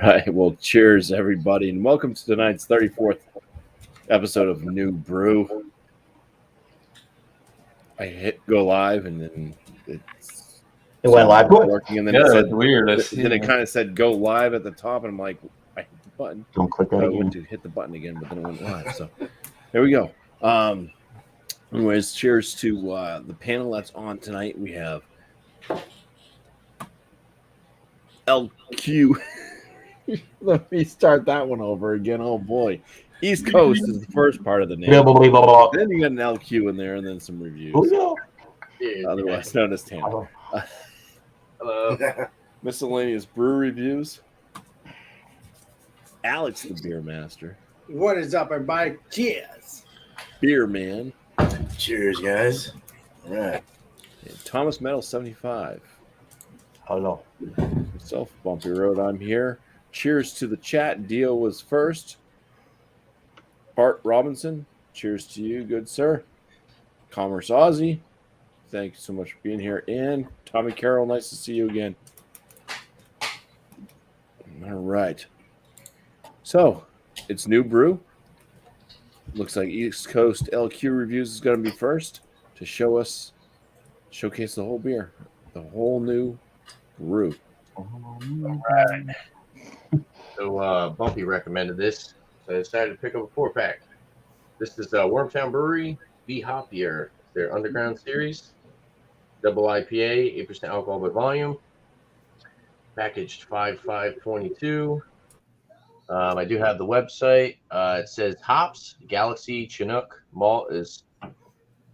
right. Well, cheers, everybody, and welcome to tonight's 34th episode of New Brew. I hit go live, and then it went live. Working, and then it said weird. Then it kind of said go live at the top, and I'm like, I hit the button. Don't click that so again. I went to hit the button again, but then it went live. So there we go. Anyways, cheers to the panel that's on tonight. We have LQ. Let me start that one over again. Oh boy. East Coast is the first part of the name. Then you got an LQ in there and then some reviews. Otherwise known as Tampa. Hello. Miscellaneous brew reviews. Alex the Beer Master. What is up, everybody? Cheers. Beer Man. Cheers, guys. All right. And Thomas Metal 75. Hello. Myself, Bumpy Road. I'm here. Cheers to the chat. Dio was first. Bart Robinson. Cheers to you, good sir. Commerce Aussie. Thank you so much for being here. And Tommy Carroll, nice to see you again. All right. So, it's New Brew. Looks like East Coast LQ Reviews is going to be first to showcase the whole beer, the whole new brew. All right. So Bumpy recommended this, so I decided to pick up a 4-pack. This is Wormtown Brewery BuMpY-isms, their Underground Series, double IPA, 8% alcohol by volume, packaged 5/5/22. I do have the website. It says hops, Galaxy, Chinook. Malt is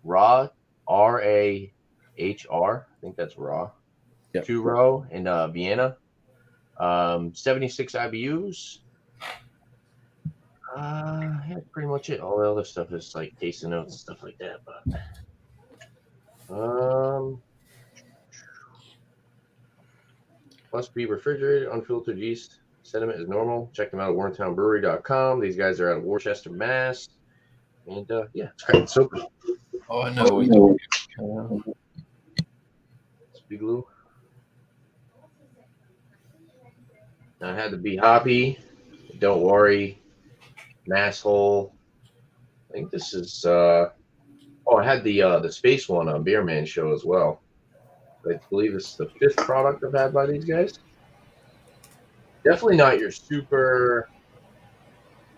raw, RAHR. I think that's raw. Yep. 2-row in Vienna. 76 IBUs. Yeah, pretty much it. All the other stuff is like tasting notes and stuff like that. But must be refrigerated, unfiltered yeast. Sediment is normal. Check them out at wormtownbrewery.com. These guys are out of Worcester, Mass. And yeah, it's great. So good. Oh, I know. It's Big Lou. I had the BuMpY. Don't worry. Masshole. I think this is I had the space one on Beer Man show as well. I believe this is the 5th product I've had by these guys. Definitely not your super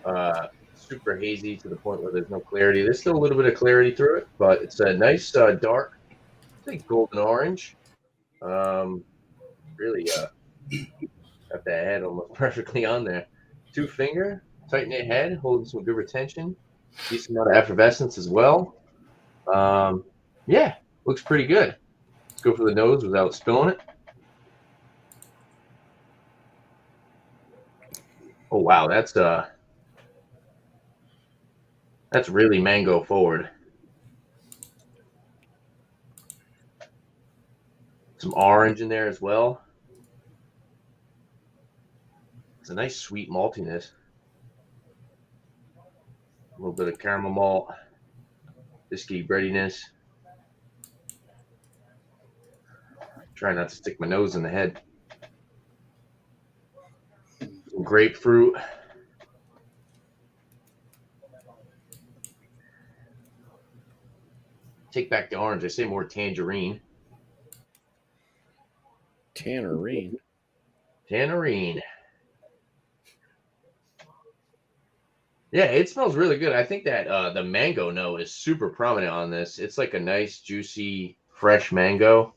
hazy to the point where there's no clarity. There's still a little bit of clarity through it, but it's a nice dark, I think golden orange. Really got that head almost perfectly on there. 2-finger, tighten it head, holding some good retention. Decent amount of effervescence as well. Yeah, looks pretty good. Let's go for the nose without spilling it. Oh wow, that's really mango forward. Some orange in there as well. It's a nice sweet maltiness. A little bit of caramel malt, biscuity breadiness. Try not to stick my nose in the head. Some grapefruit. Take back the orange. I say more tangerine. Tannerine. Yeah, it smells really good. I think that the mango note is super prominent on this. It's like a nice, juicy, fresh mango.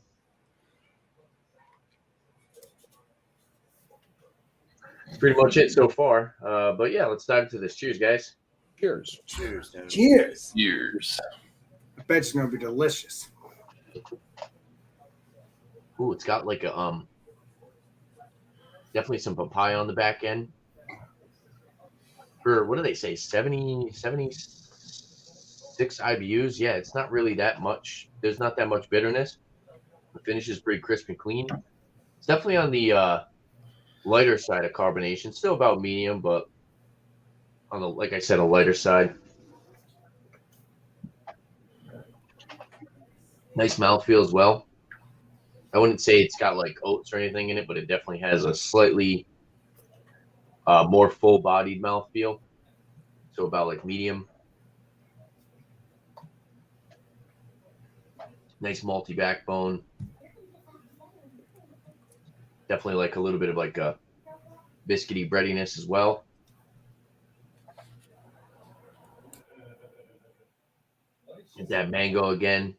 That's pretty much it so far. But yeah, let's dive into this. Cheers, guys. Cheers. Cheers. Cheers. I bet it's gonna be delicious. Ooh, it's got like a definitely some papaya on the back end. For what do they say? 76 IBUs. Yeah, it's not really that much. There's not that much bitterness. The finish is pretty crisp and clean. It's definitely on the lighter side of carbonation. Still about medium, but on the, like I said, a lighter side. Nice mouthfeel as well. I wouldn't say it's got like oats or anything in it, but it definitely has a slightly more full-bodied mouthfeel. So about like medium. Nice malty backbone. Definitely like a little bit of like a biscuity breadiness as well. Get that mango again.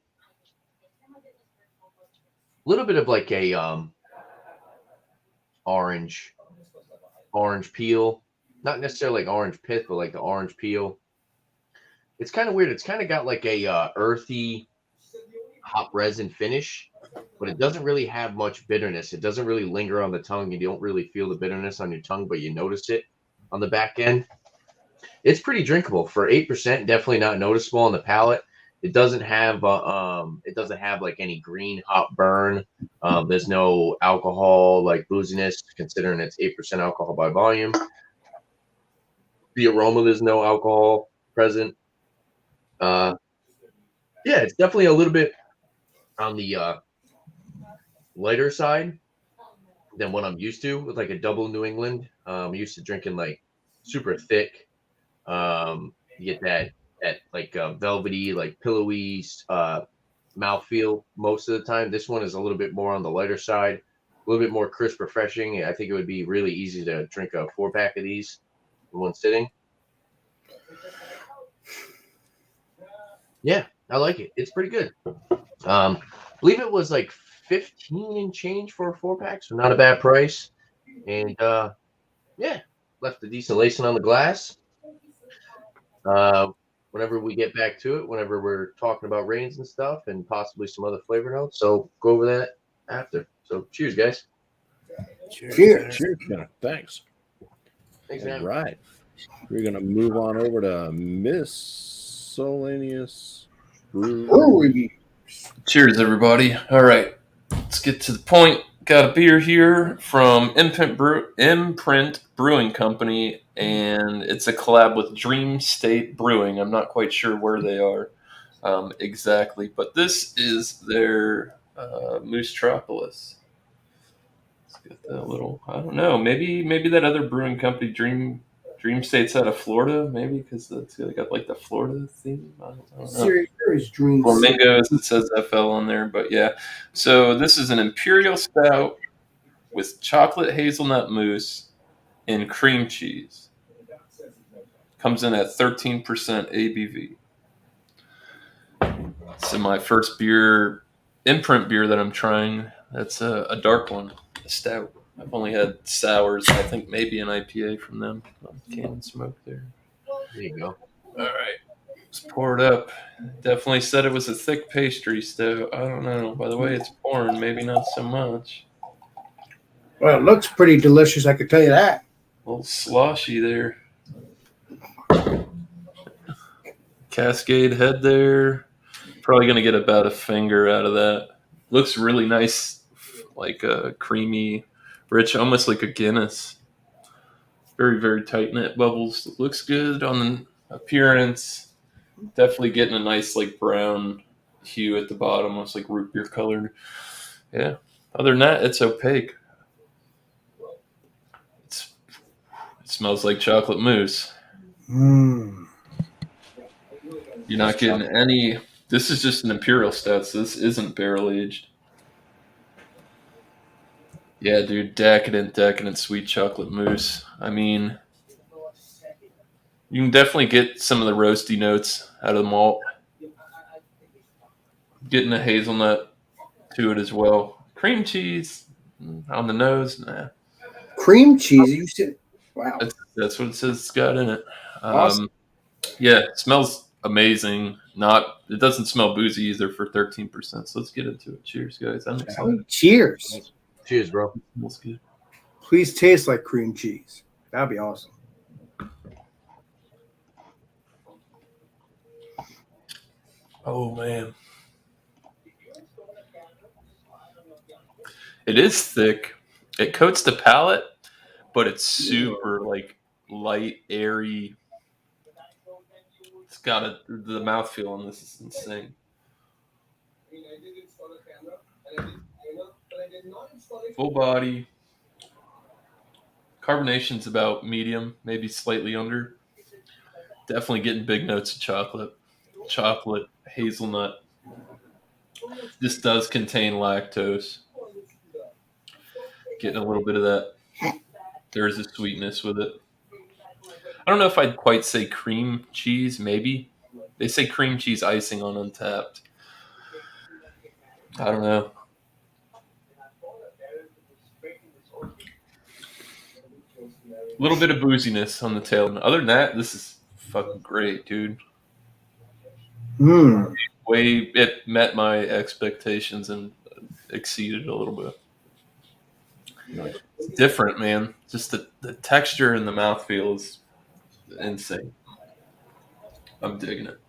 A little bit of like a orange peel. Not necessarily like orange pith, but like the orange peel. It's kind of weird. It's kind of got like a earthy hop resin finish, but it doesn't really have much bitterness. It doesn't really linger on the tongue. You don't really feel the bitterness on your tongue, but you notice it on the back end. It's pretty drinkable for 8%. Definitely not noticeable on the palate. It doesn't have like any green hop burn. There's no alcohol like booziness, considering it's 8% alcohol by volume. The aroma, there's no alcohol present. Yeah, it's definitely a little bit on the lighter side than what I'm used to with like a double New England. I'm used to drinking like super thick. You get that like velvety, like pillowy mouthfeel most of the time. This one is a little bit more on the lighter side, a little bit more crisp, refreshing. I think it would be really easy to drink a 4-pack of these in one sitting. Yeah, I like it. It's pretty good. I believe it was like 15 and change for a 4-pack, so not a bad price. And yeah, left a decent lacing on the glass. Whenever we get back to it, whenever we're talking about rains and stuff and possibly some other flavor notes. So go over that after. So cheers, guys. Cheers. Cheers, Kenneth. Thanks. Thanks, All man. right. We're going to move on over to miscellaneous brew. Brew. Cheers, everybody. All right, let's get to the point. Got a beer here from Imprint Brewing Company, and it's a collab with Dream State Brewing. I'm not quite sure where they are exactly, but this is their Moosetropolis. Let's get that little. I don't know. Maybe that other brewing company, Dream State's out of Florida. Maybe because they got like the Florida theme. I don't know. Serious dreams. Flamingos, it says FL on there, but yeah. So this is an imperial stout with chocolate hazelnut mousse and cream cheese. Comes in at 13% ABV. So my first imprint beer that I'm trying, that's a dark one, a stout. I've only had sours, I think maybe an IPA from them. Can smoke there. There you go. All right. Let's pour it up. Definitely said it was a thick pastry stout. I don't know. By the way it's pouring, maybe not so much. Well, it looks pretty delicious, I could tell you that. A little sloshy there. Cascade head there. Probably going to get about a finger out of that. Looks really nice, like a creamy, rich, almost like a Guinness. Very, very tight knit bubbles. Looks good on the appearance. Definitely getting a nice like brown hue at the bottom, almost like root beer colored. Yeah. Other than that, it's opaque. It smells like chocolate mousse. Mm. You're not getting any. This is just an imperial stout, so this isn't barrel aged. Yeah, dude, decadent sweet chocolate mousse. I mean, you can definitely get some of the roasty notes out of the malt. Getting a hazelnut to it as well. Cream cheese on the nose, nah. Cream cheese, you said? Wow. That's what it says it's got in it. Awesome. Yeah, it smells amazing. It doesn't smell boozy either for 13%. So let's get into it. Cheers, guys. I'm excited. Cheers. Cheers, bro. It smells good. Please taste like cream cheese. That'd be awesome. Oh man. It is thick. It coats the palate, but it's super like light, airy. It's got the mouthfeel on this is insane. Full body, Carbonation's about medium, maybe slightly under. Definitely getting big notes of chocolate, hazelnut. This does contain lactose. Getting a little bit of that. There's a sweetness with it. I don't know if I'd quite say cream cheese, maybe. They say cream cheese icing on Untapped. I don't know. A little bit of booziness on the tail. And other than that, this is fucking great, dude. It met my expectations and exceeded a little bit. Nice. It's different, man. Just the texture and the mouthfeel is insane. I'm digging it.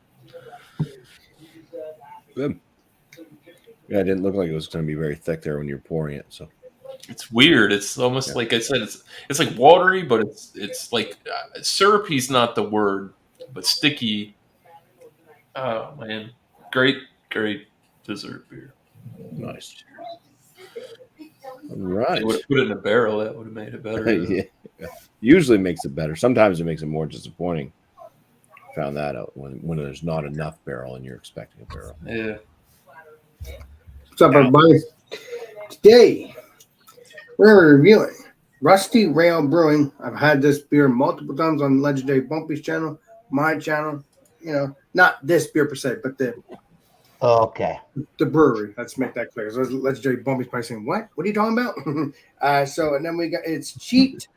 Good. Yeah, it didn't look like it was going to be very thick there when you were pouring it. So it's weird. It's almost like I said. It's like watery, but it's like syrupy's not the word, but sticky. Oh man, great dessert beer. nice. All right. They would have put it in a barrel. That would have made it better. Yeah. Usually makes it better. Sometimes it makes it more disappointing. Found that out when there's not enough barrel and you're expecting a barrel. Yeah. What's up, everybody? Today, we're reviewing Rusty Rail Brewing. I've had this beer multiple times on Legendary BuMpY's channel, my channel. You know, not this beer per se, but the brewery. Let's make that clear. So Legendary BuMpY's probably saying, what? What are you talking about? And then we got, it's Cheat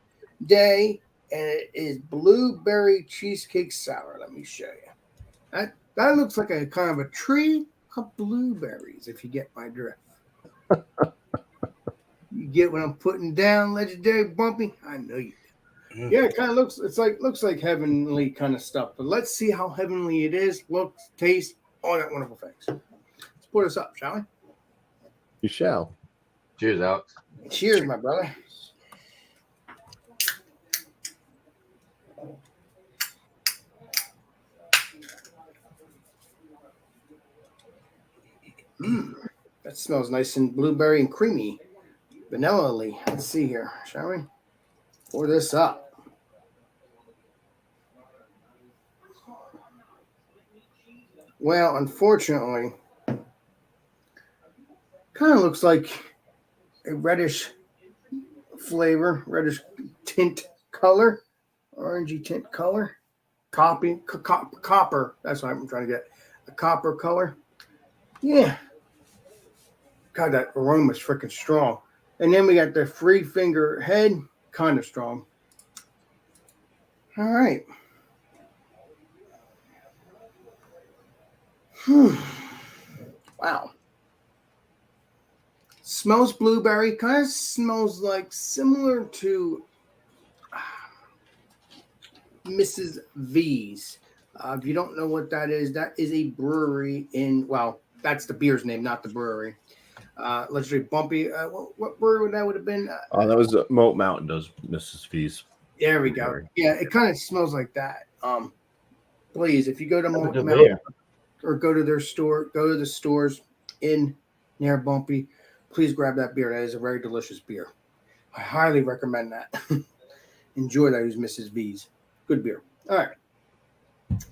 Day, and it is blueberry cheesecake sour. Let me show you. That looks like a kind of a tree of blueberries, if you get my drift. You get what I'm putting down, Legendary BuMpY? I know you do. Yeah, it kind of looks like heavenly kind of stuff. But let's see how heavenly it is, looks, tastes, all that wonderful things. Let's pour this up, shall we? You shall. Cheers, Alex. Cheers, my brother. That smells nice and blueberry and creamy. Vanilla-y. Let's see here, shall we? Pour this up. Well, unfortunately, kind of looks like a reddish flavor, reddish tint color, orangey tint color, copper. That's what I'm trying to get. A copper color. Yeah. God, that aroma's freaking strong. And then we got the free finger head, kind of strong. All right. Wow. Smells blueberry. Kind of smells like similar to Mrs. V's. If you don't know what that is a brewery in, well, that's the beer's name, not the brewery. Legendary BuMpY. What brewery that would have been? That was Moat Mountain does Mrs. V's. There we go. Yeah, it kind of smells like that. Please, if you go to Moat Mountain or go to their store, go to the stores in near BuMpY, please grab that beer. That is a very delicious beer. I highly recommend that. Enjoy that. Use Mrs. V's. Good beer. All right.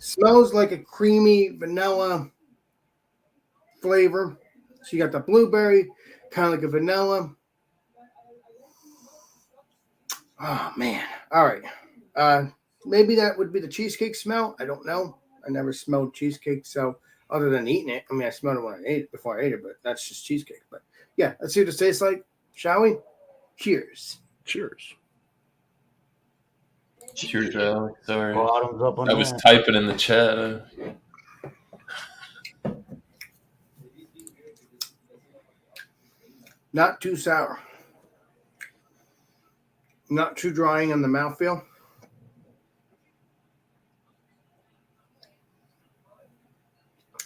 Smells like a creamy vanilla flavor. So you got the blueberry, kind of like a vanilla. Oh, man. All right. Maybe that would be the cheesecake smell. I don't know. I never smelled cheesecake. So other than eating it, I mean, I smelled it when I ate it, before I ate it, but that's just cheesecake. But yeah, let's see what it tastes like. Shall we? Cheers. Cheers. Cheers, Alex. Sorry. Bottoms up on I was typing in the chat. Not too sour. Not too drying on the mouthfeel.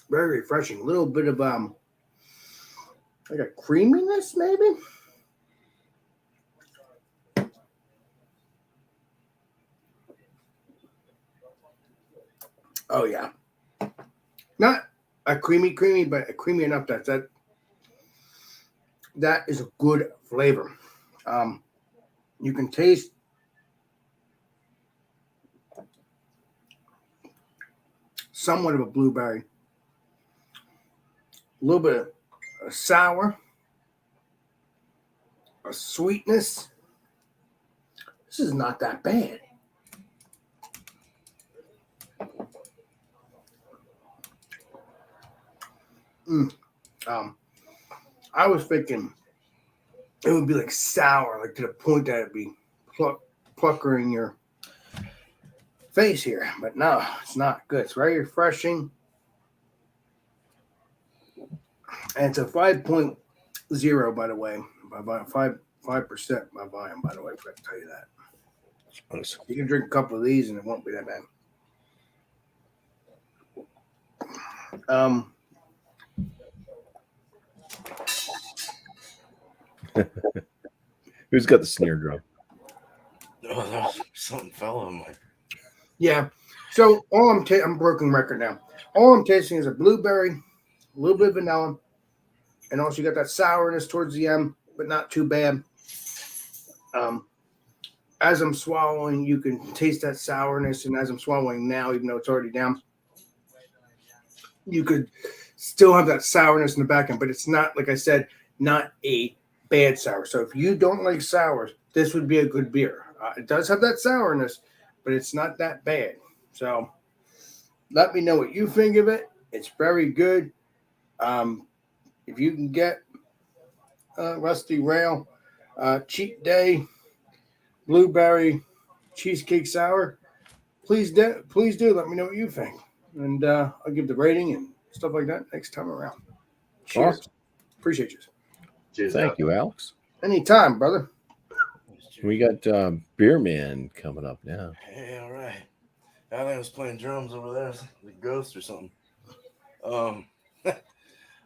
Very refreshing. A little bit of like a creaminess, maybe. Oh yeah. Not a creamy, but a creamy enough that is a good flavor. You can taste somewhat of a blueberry, a little bit of a sour, a sweetness. This is not that bad. I was thinking it would be like sour, like to the point that it'd be puckering your face here. But no, it's not good. It's very refreshing. And it's a 5.0, by the way. By 5% by volume, by the way, if I can tell you that. You can drink a couple of these and it won't be that bad. Who's got the snare drum? Oh, something fell on my. Yeah. So all I'm broken record now. All I'm tasting is a blueberry, a little bit of vanilla, and also you got that sourness towards the end, but not too bad. As I'm swallowing, you can taste that sourness, and as I'm swallowing now, even though it's already down, you could still have that sourness in the back end, but it's not, like I said, not a bad sour. So if you don't like sours, this would be a good beer. It does have that sourness, but it's not that bad. So let me know what you think of it. It's very good. If you can get Rusty Rail, Cheat Day, Blueberry, Cheesecake Sour, please do let me know what you think. And I'll give the rating and stuff like that next time around. Cheers. Awesome. Appreciate you. Cheers. Thank you, Alex. Anytime, brother. We got Beer Man coming up now. Hey, all right. I think I was playing drums over there, like Ghost or something. All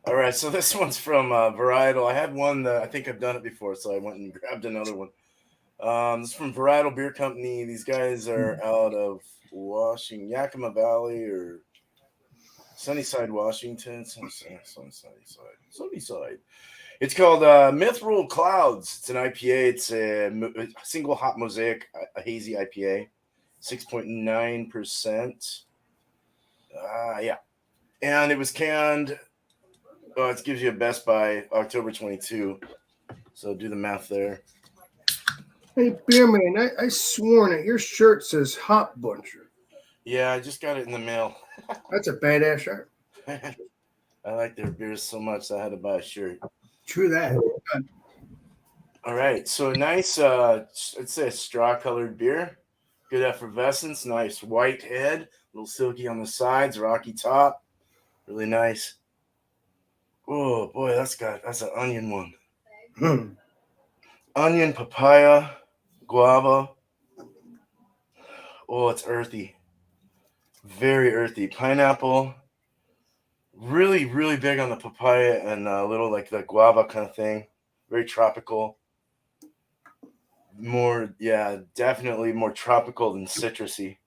right, so this one's from Varietal. I had one that I think I've done it before, so I went and grabbed another one. This is from Varietal Beer Company. These guys are out of Yakima Valley or Sunnyside, Washington. Sunnyside. It's called Mithril Clouds. It's an IPA. It's a single hop mosaic, a hazy IPA, 6.9%. Yeah, and it was canned. It gives you a best by October 22. So do the math there. Hey, Beer Man, I sworn that your shirt says Hop Buncher. Yeah, I just got it in the mail. That's a badass shirt. I like their beers so much I had to buy a shirt. True that. All right, so nice, it's a straw-colored beer. Good effervescence, nice white head, a little silky on the sides, rocky top. Really nice. Oh, boy, that's an onion one. Onion, papaya, guava. Oh, it's earthy. Very earthy. Pineapple. Really, really big on the papaya and a little like the guava kind of thing. Very tropical. Definitely more tropical than citrusy.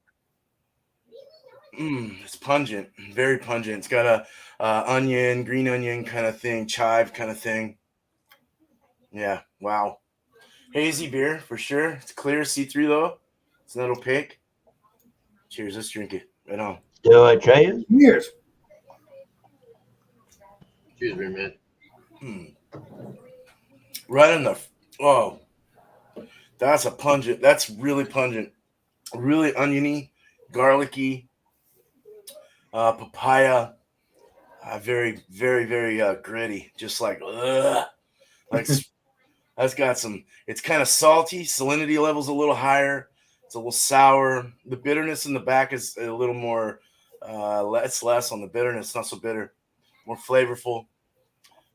It's pungent, very pungent. It's got a onion, green onion kind of thing, chive kind of thing. Yeah, wow. Hazy beer for sure. It's clear, see-through though. It's not opaque. Cheers, let's drink it. Right on. Do it, Jay. Cheers. Cheers, Beer Man. Right in the that's really pungent, really oniony, garlicky, papaya, very, very, very gritty, just like that's got some. It's kind of salty. Salinity level's a little higher. It's a little sour. The bitterness in the back is a little more. It's less on the bitterness. Not so bitter. More flavorful.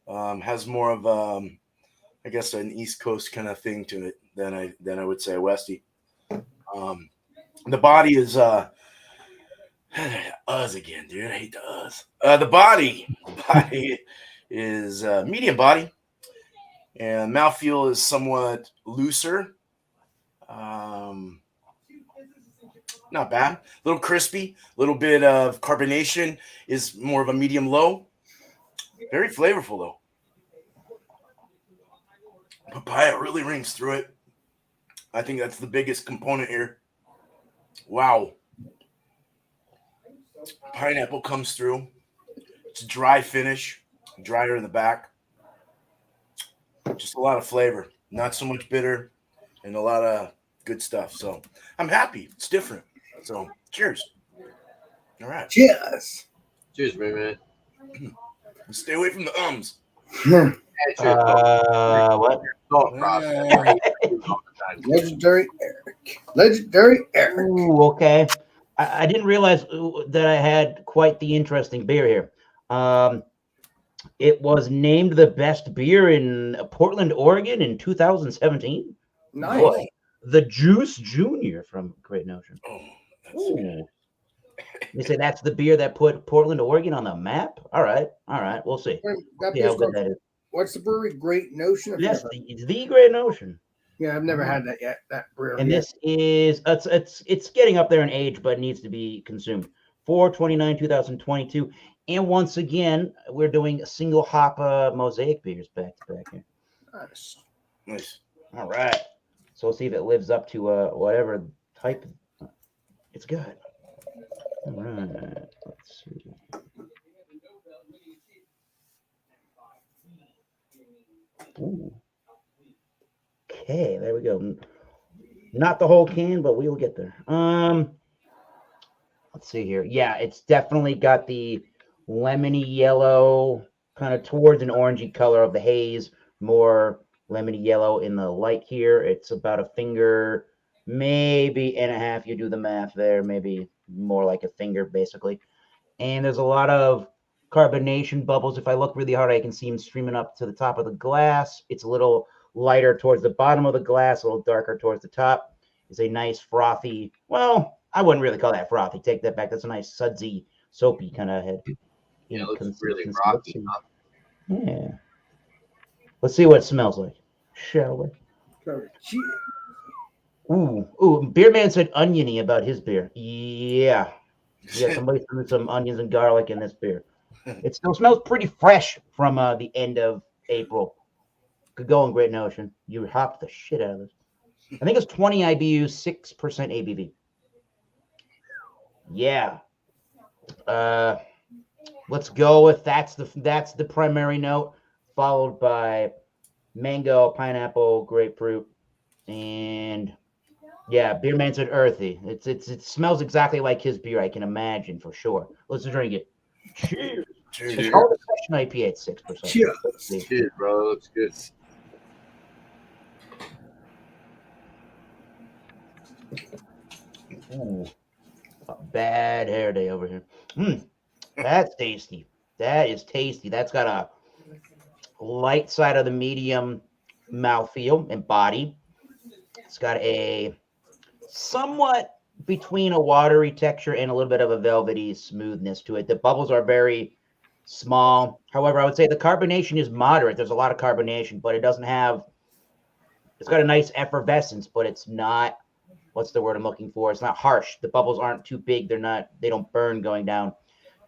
Has more of I guess an East Coast kind of thing to it than I would say a Westie. The body is us again, dude. I hate the us. The body is medium body, and mouthfeel is somewhat looser. Not bad. A little crispy. A little bit of carbonation is more of a medium low. Very flavorful though. Papaya really rings through it. I think that's the biggest component here. Wow. Pineapple comes through. It's a dry finish, drier in the back. Just a lot of flavor, not so much bitter, and a lot of good stuff. So I'm happy. It's different. So cheers. All right. Cheers. Cheers, man. Stay away from the ums. What? Thought process. Legendary Eric. Legendary Eric. Ooh, okay. I didn't realize that I had quite the interesting beer here. It was named the best beer in Portland, Oregon in 2017. Nice. Boy, the Juice Junior from Great Notion. Oh, that's Ooh. good. They say that's the beer that put Portland, Oregon on the map. All right. We'll see. That See how beer's good called, that is. what's the brewery? Great Notion? Yes, the Great Notion. Yeah, I've never had that yet. That brewery. And this is it's getting up there in age, but it needs to be consumed. 4/29/2022. And once again, we're doing single hop mosaic beers back to back here. Nice. Nice. All right. So we'll see if it lives up to whatever type. It's good. All right. Let's see. Ooh. Okay, there we go. Not the whole can, but we will get there. Let's see here. Yeah, it's definitely got the lemony yellow, kind of towards an orangey color of the haze, more lemony yellow in the light here. It's about a finger, maybe and a half. You do the math there, maybe more like a finger, basically. And there's a lot of carbonation bubbles. If I look really hard, I can see them streaming up to the top of the glass. It's a little lighter towards the bottom of the glass, a little darker towards the top. It's a nice frothy, well, I wouldn't really call that frothy. Take that back. That's a nice sudsy, soapy kind of head. Yeah, it looks really rocky. Huh? Yeah. Let's see what it smells like, shall we? Ooh. Beer Man said oniony about his beer. Yeah, somebody threw some onions and garlic in this beer. It still smells pretty fresh from the end of April. Good going, Great Notion. You hopped the shit out of this. I think it's 20 IBU, 6% ABV. Yeah. Let's go with that's the primary note, followed by mango, pineapple, grapefruit, and yeah, Beer Man said earthy. It smells exactly like his beer, I can imagine for sure. Let's drink it. Cheers. Cheers. It's called a session IPA at 6%. Cheers. Cheers, bro. Looks good. Ooh, a bad hair day over here. That's tasty. That is tasty. That's got a light side of the medium mouthfeel and body. It's got a somewhat between a watery texture and a little bit of a velvety smoothness to it. The bubbles are very small. However, I would say the carbonation is moderate. There's a lot of carbonation, but it doesn't have, it's got a nice effervescence, but it's not, what's the word I'm looking for? It's not harsh. The bubbles aren't too big. They don't burn going down.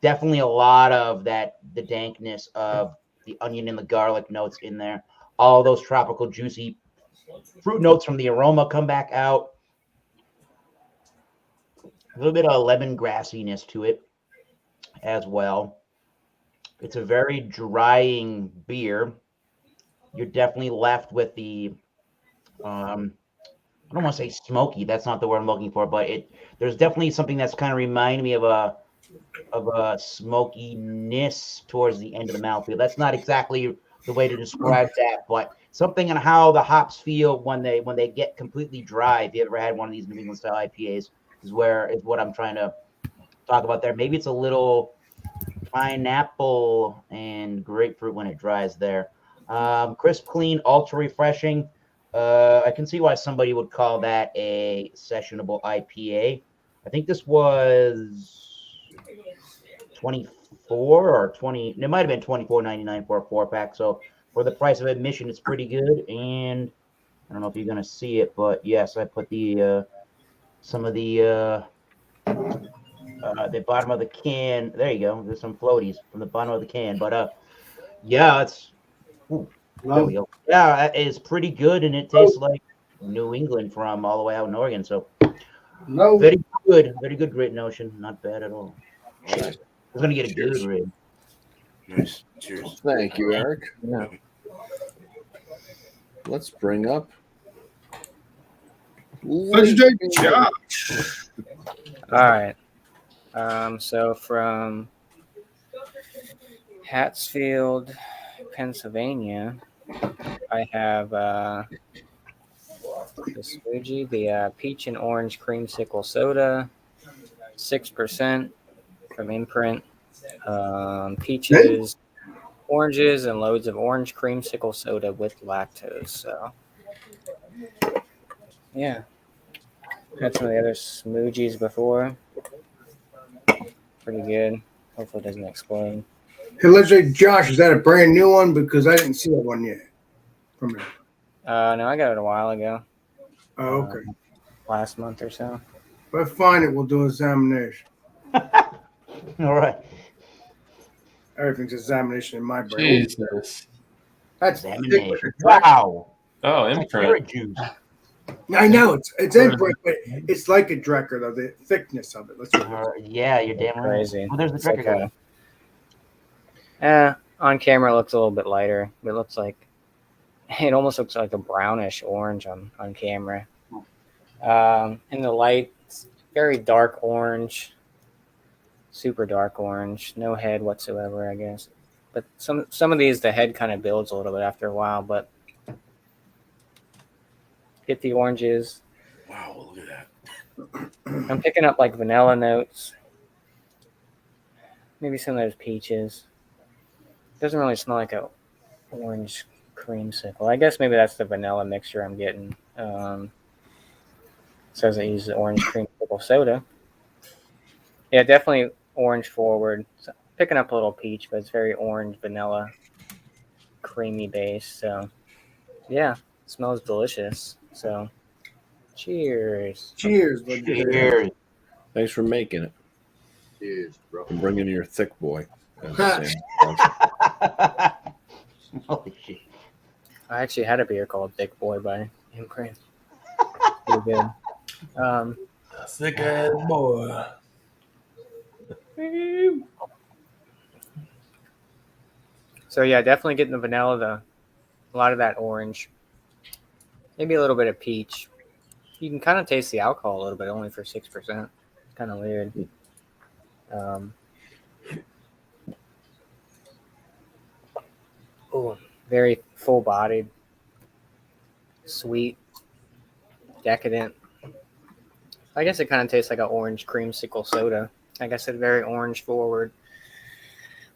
Definitely a lot of that, the dankness of the onion and the garlic notes in there. All those tropical juicy fruit notes from the aroma come back out. A little bit of lemongrassiness to it as well. It's a very drying beer. You're definitely left with the, I don't want to say smoky. That's not the word I'm looking for, but there's definitely something that's kind of reminding me of a smokiness towards the end of the mouthfeel. That's not exactly the way to describe that, but something on how the hops feel when they get completely dry. If you ever had one of these New England style IPAs, is what I'm trying to talk about there. Maybe it's a little pineapple and grapefruit when it dries there. Crisp, clean, ultra refreshing. I can see why somebody would call that a sessionable IPA. I think this was 24 or 20. It might have been $24.99 for a 4-pack. So for the price of admission, it's pretty good. And I don't know if you're gonna see it, but yes, I put the some of the bottom of the can. There you go. There's some floaties from the bottom of the can. But yeah, it's. Ooh, there we go. Yeah, it's pretty good, and it tastes like New England from all the way out in Oregon. So very good, Great Notion. Not bad at all. Nice. We're gonna get a Cheers. good rig. Nice. Cheers. Thank you, Eric. Yeah. Let's bring up Legendary Josh. All right. So from Hatfield, Pennsylvania, I have the smoothie, the peach and orange creamsicle soda, 6% from Imprint. Peaches, oranges, and loads of orange creamsicle soda with lactose. So, yeah. Had some of the other smoothies before. Pretty good. Hopefully it doesn't explode. Hey, Legendary Josh, is that a brand new one? Because I didn't see that one yet. From him. No, I got it a while ago. Oh, okay. Last month or so. If I find it, we'll do an examination. All right. Everything's examination in my brain. Jesus. That's Examination. Wow. Oh, Carrot Imprint. juice. I know it's Imprint, but it's like a Drecker though. The thickness of it. Let's Yeah, you're damn right. Crazy. Well, there's the It's like Drecker a- on camera it looks a little bit lighter. It looks like it almost looks like a brownish orange on camera. In the light, it's very dark orange, super dark orange, no head whatsoever, I guess. But some of these, the head kind of builds a little bit after a while. But get the oranges. Wow, look at that. I'm picking up like vanilla notes, maybe some of those peaches. Doesn't really smell like a orange creamsicle. I guess maybe that's the vanilla mixture I'm getting. Says it uses orange creamsicle soda. Yeah, definitely orange forward. So picking up a little peach, but it's very orange, vanilla, creamy base. So yeah, it smells delicious. So cheers. Cheers, Legendary. Cheers. Thanks for making it Cheers, bro. and bringing your thick boy. Holy shit. I actually had a beer called Thick Boy by Imprint. Pretty good. Thick ass boy. So yeah, definitely getting the vanilla, a lot of that orange, maybe a little bit of peach. You can kind of taste the alcohol a little bit, only for 6%. It's kind of weird. Oh, very full-bodied, sweet, decadent. I guess it kind of tastes like an orange creamsicle soda. Like I said, very orange forward.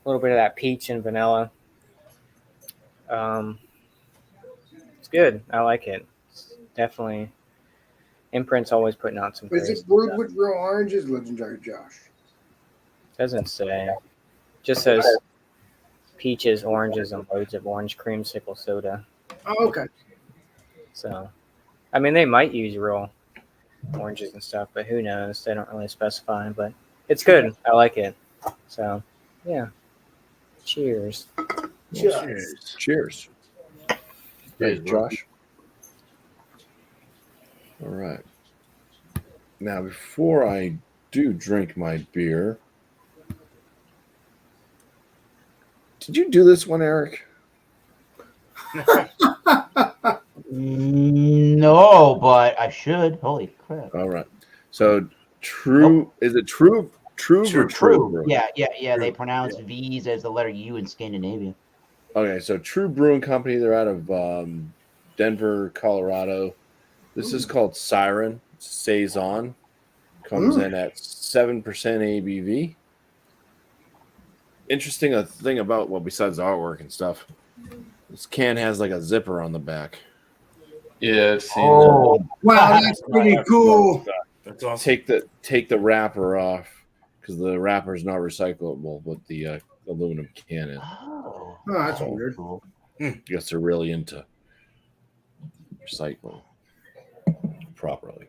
A little bit of that peach and vanilla. It's good. I like it. It's definitely. Imprint's always putting out some. Is it brewed with real oranges, Legendary Josh? Doesn't say. Just says peaches, oranges, and loads of orange creamsicle soda. Oh, okay. So, I mean, they might use real oranges and stuff, but who knows? They don't really specify. But it's good. I like it. So, yeah. Cheers. Cheers. Cheers. Hey, Josh. All right. Now, before I do drink my beer, did you do this one, Eric? No, but I should. Holy crap. All right. So, True, is it True? True or True? Yeah. They pronounce V's as the letter U in Scandinavia. Okay, so True Brewing Company, they're out of Denver, Colorado. This is called Siren Saison. Comes in at 7% ABV. Interesting thing about, well, besides the artwork and stuff, this can has like a zipper on the back. Yeah, I've seen that. Wow, that's pretty cool. That's awesome. Take the wrapper off because the wrapper is not recyclable, but the aluminum can is. Oh, that's weird. Cool. I guess they're really into recycling properly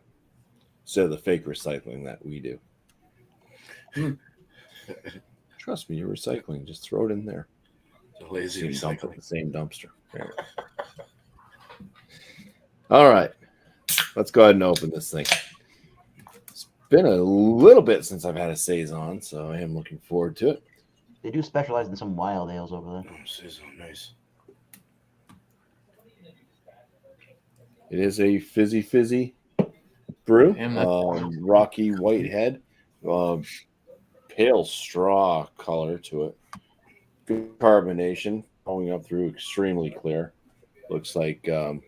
instead of the fake recycling that we do. Trust me, you're recycling. Just throw it in there. Lazy Dump it in recycling. the same dumpster. There. All right, let's go ahead and open this thing. been a little bit since I've had a saison, so I am looking forward to it. They do specialize in some wild ales over there. Oh, saison, nice. It is a fizzy brew. Damn, Rocky white head, pale straw color to it. Good carbonation, going up through extremely clear. Looks like I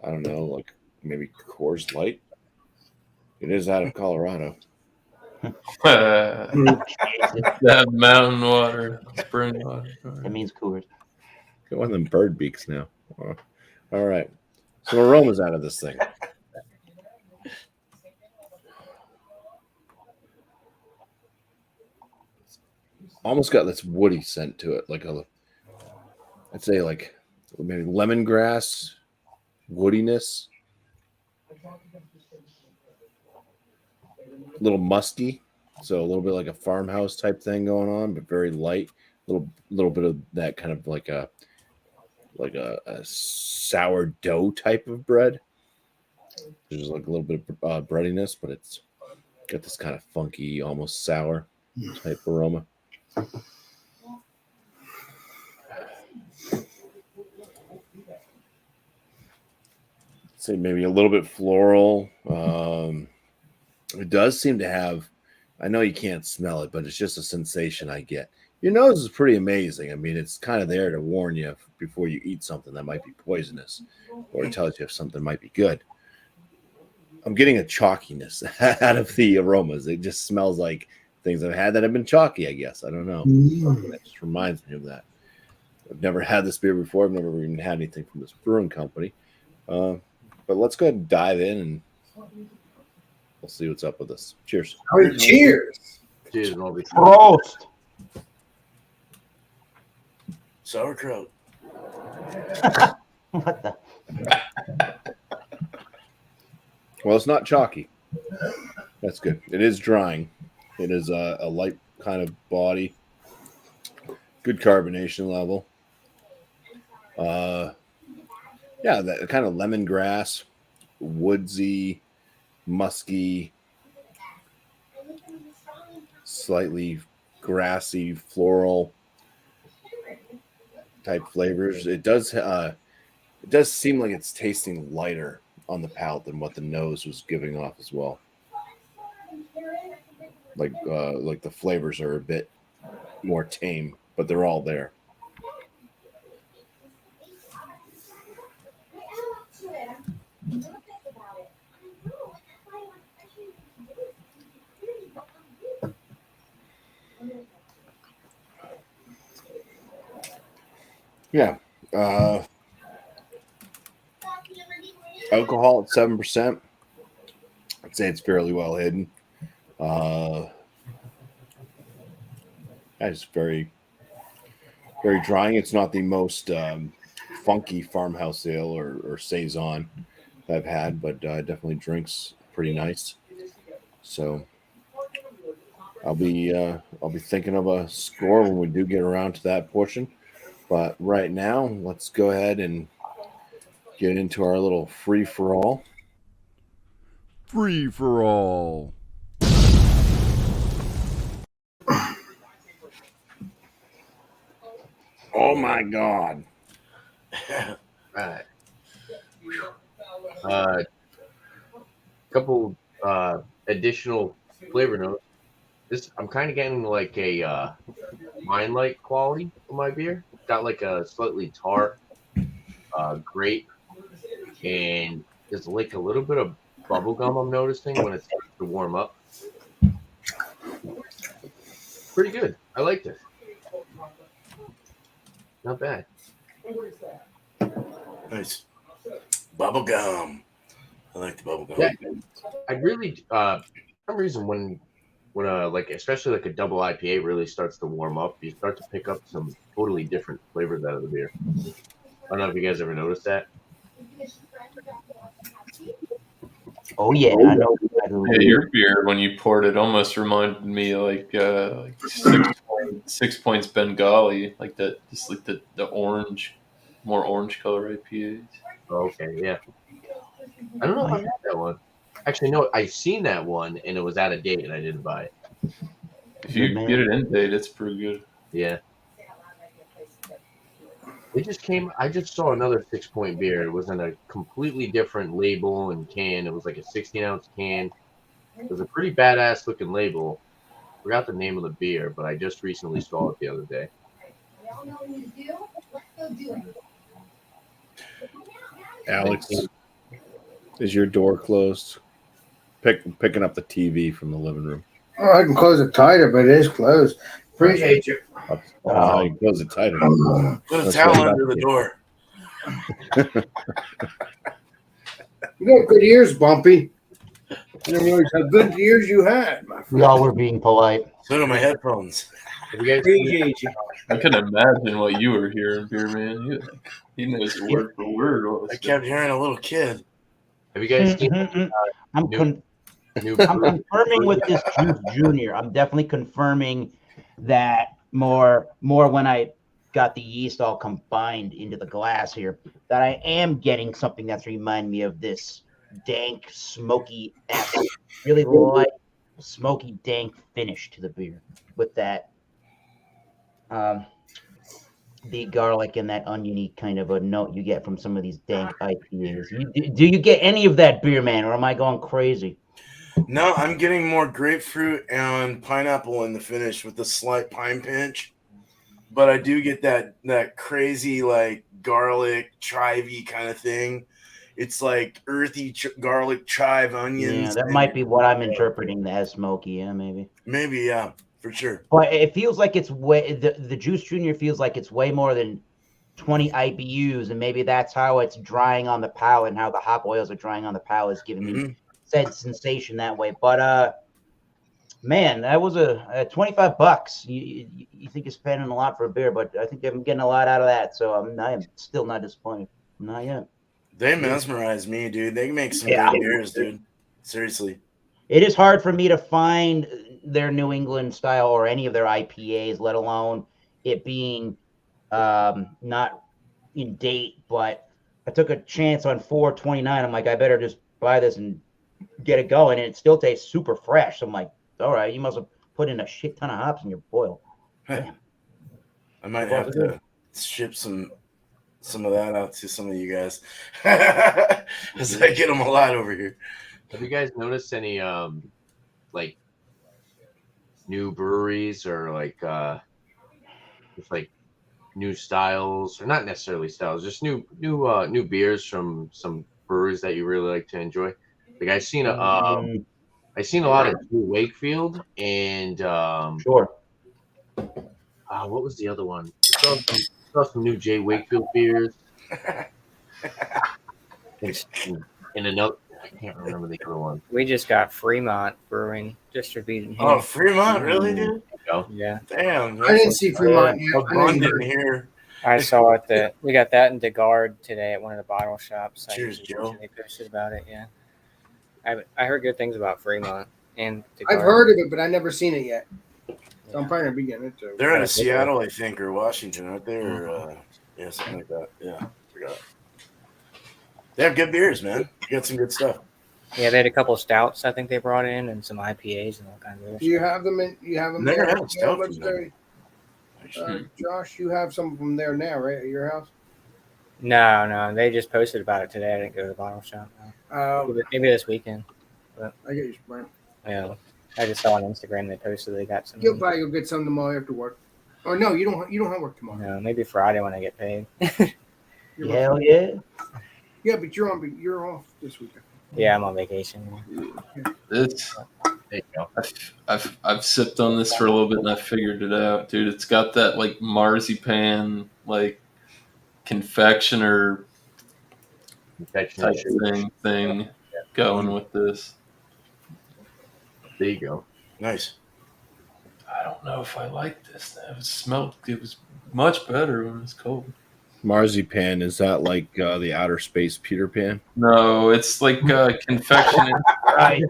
don't know, like maybe Coors Light. It is out of Colorado. that mountain water, spring water. It means Coors. Got one of them bird beaks now. All right. Some aromas out of this thing. Almost got this woody scent to it, I'd say like maybe lemongrass woodiness. A little musky, so a little bit like a farmhouse type thing going on, but very light. Little bit of that kind of like a sourdough type of bread. There's like a little bit of breadiness, but it's got this kind of funky, almost sour type aroma. Say maybe a little bit floral. It does seem to have, I know you can't smell it, but it's just a sensation I get. Your nose is pretty amazing. I mean, it's kind of there to warn you before you eat something that might be poisonous, or it tells you if something might be good. I'm getting a chalkiness out of the aromas. It just smells like things I've had that have been chalky, I guess. I don't know. That just reminds me of that. I've never had this beer before. I've never even had anything from this brewing company. But let's go ahead and dive in, and we'll see what's up with this. Cheers. Cheers. Cheers, Moby. Prost. Sauerkraut. What the? Well, it's not chalky. That's good. It is drying. It is a light kind of body. Good carbonation level. Yeah, that kind of lemongrass, woodsy, musky, slightly grassy, floral type flavors. It does seem like it's tasting lighter on the palate than what the nose was giving off as well. Like the flavors are a bit more tame, but they're all there. Yeah. Alcohol at 7%. I'd say it's fairly well hidden. It's very, very drying. It's not the most funky farmhouse ale or saison that I've had, but definitely drinks pretty nice. So I'll be thinking of a score when we do get around to that portion. But right now, let's go ahead and get into our little free for all. Free for all. Oh my God. Right. Couple additional flavor notes. I'm kind of getting like a wine-like quality of my beer. Got like a slightly tart grape, and there's like a little bit of bubble gum I'm noticing when it starts to warm up. Pretty good. I like this. Not bad. Nice. Bubble gum. I like the bubble gum. Yeah, I really for some reason when like especially like a double IPA really starts to warm up, you start to pick up some totally different flavors out of the beer. I don't know if you guys ever noticed that. Oh yeah, I know. Yeah, your beer when you poured it almost reminded me like 6 points Bengali, like that, just like the orange, more orange color IPAs. Okay, yeah. I don't know if I had that one. Actually, no, I seen that one and it was out of date and I didn't buy it. If you Man. get it in date, it's pretty good. Yeah. They just came. I just saw another 6 Point beer. It was in a completely different label and can. It was like a 16-ounce can. It was a pretty badass looking label. Forgot the name of the beer, but I just recently saw it the other day. Alex, is your door closed? Picking up the TV from the living room. Oh, I can close it tighter, but it is closed. Appreciate you. How you close it tighter? Put a Let's towel go under back the to door. You got good ears, Bumpy. I didn't realize how good ears you had, my friend. Y'all were being polite. So do my headphones. Have you guys Appreciate you. I can imagine what you were hearing, Beer Man. He knows it word for word. What was I kept hearing a little kid. Have you guys seen I'm new I'm confirming with this Juice Junior. I'm definitely confirming that more when I got the yeast all combined into the glass here, that I am getting something that's reminding me of this dank, smoky, really light, smoky, dank finish to the beer with that the garlic and that oniony kind of a note you get from some of these dank IPAs. Do you get any of that, Beer Man, or am I going crazy? No, I'm getting more grapefruit and pineapple in the finish with a slight pine pinch. But I do get that crazy like garlic chivey kind of thing. It's like earthy garlic, chive, onions. Yeah, that might be what I'm interpreting as smoky. Yeah, maybe. Maybe, yeah, for sure. But it feels like it's way the Juice Junior feels like it's way more than 20 IBUs, and maybe that's how it's drying on the palate and how the hop oils are drying on the palate is giving me said sensation that way. But man, that was a $25. You think you're spending a lot for a beer, but I think I'm getting a lot out of that. So I am still not disappointed. Not yet. They mesmerize me, dude. They make some great beers, dude. Seriously. It is hard for me to find their New England style or any of their IPAs, let alone it being not in date. But I took a chance on 429. I'm like, I better just buy this and get it going. And it still tastes super fresh. So I'm like, all right, you must have put in a shit ton of hops in your boil. Damn. I might have to ship some of that out to some of you guys. Because I get them a lot over here. Have you guys noticed any like new breweries or like just like new styles, or not necessarily styles, just new beers from some breweries that you really like to enjoy? Like I seen a lot of Drew Wakefield and Sure. What was the other one? I saw some new J Wakefield beers. in another, I can't remember the other one. We just got Fremont Brewing distributed here. Oh, Fremont, really, dude? Yeah. Damn. I didn't see Fremont yet. Abundant here. I saw it. We got that in DeGard today at one of the bottle shops. Cheers, Joe. They posted about it. Yeah. I heard good things about Fremont and DeGard. I've heard of it, but I've never seen it yet. So I'm probably gonna be getting it too. They're out of Seattle, I think, or Washington, aren't they? Or yeah, something like that. Yeah, forgot. They have good beers, man. You got some good stuff. Yeah, they had a couple of stouts I think they brought in, and some IPAs and all kinds of. Do you have them in? You have them Never there? had a stout from them. Josh, you have some from there now, right, at your house? No, they just posted about it today. I didn't go to the bottle shop. No. Maybe this weekend. But I get you, Brian. yeah, I just saw on Instagram they posted they got some. You'll probably go get some tomorrow after work. Or no, you don't have work tomorrow. No, maybe Friday when I get paid. Hell yeah. Yeah, but you're off this weekend. Yeah, I'm on vacation. It's There you go. I've sipped on this for a little bit and I figured it out, dude. It's got that like marzipan, like confectioner type thing going with this. There you go. Nice. I don't know if I like this. It was much better when it was cold. Marzipan, is that like the outer space Peter Pan? No, it's like confectioner. Right.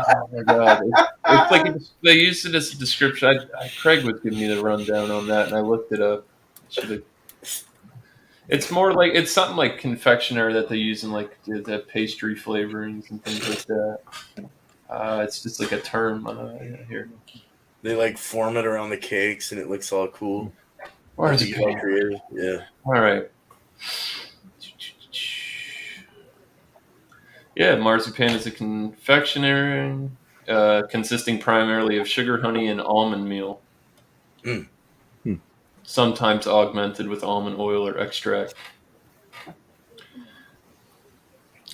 Oh my god! It's like they used it as a description. Craig was giving me the rundown on that, and I looked it up. It's more like it's something like confectionery that they use in like the pastry flavorings and things like that. It's just like a term here. They like form it around the cakes, and it looks all cool. Where's They it? get all creative. Yeah. All right. Yeah, marzipan is a confectionery consisting primarily of sugar, honey, and almond meal. Mm. Sometimes augmented with almond oil or extract.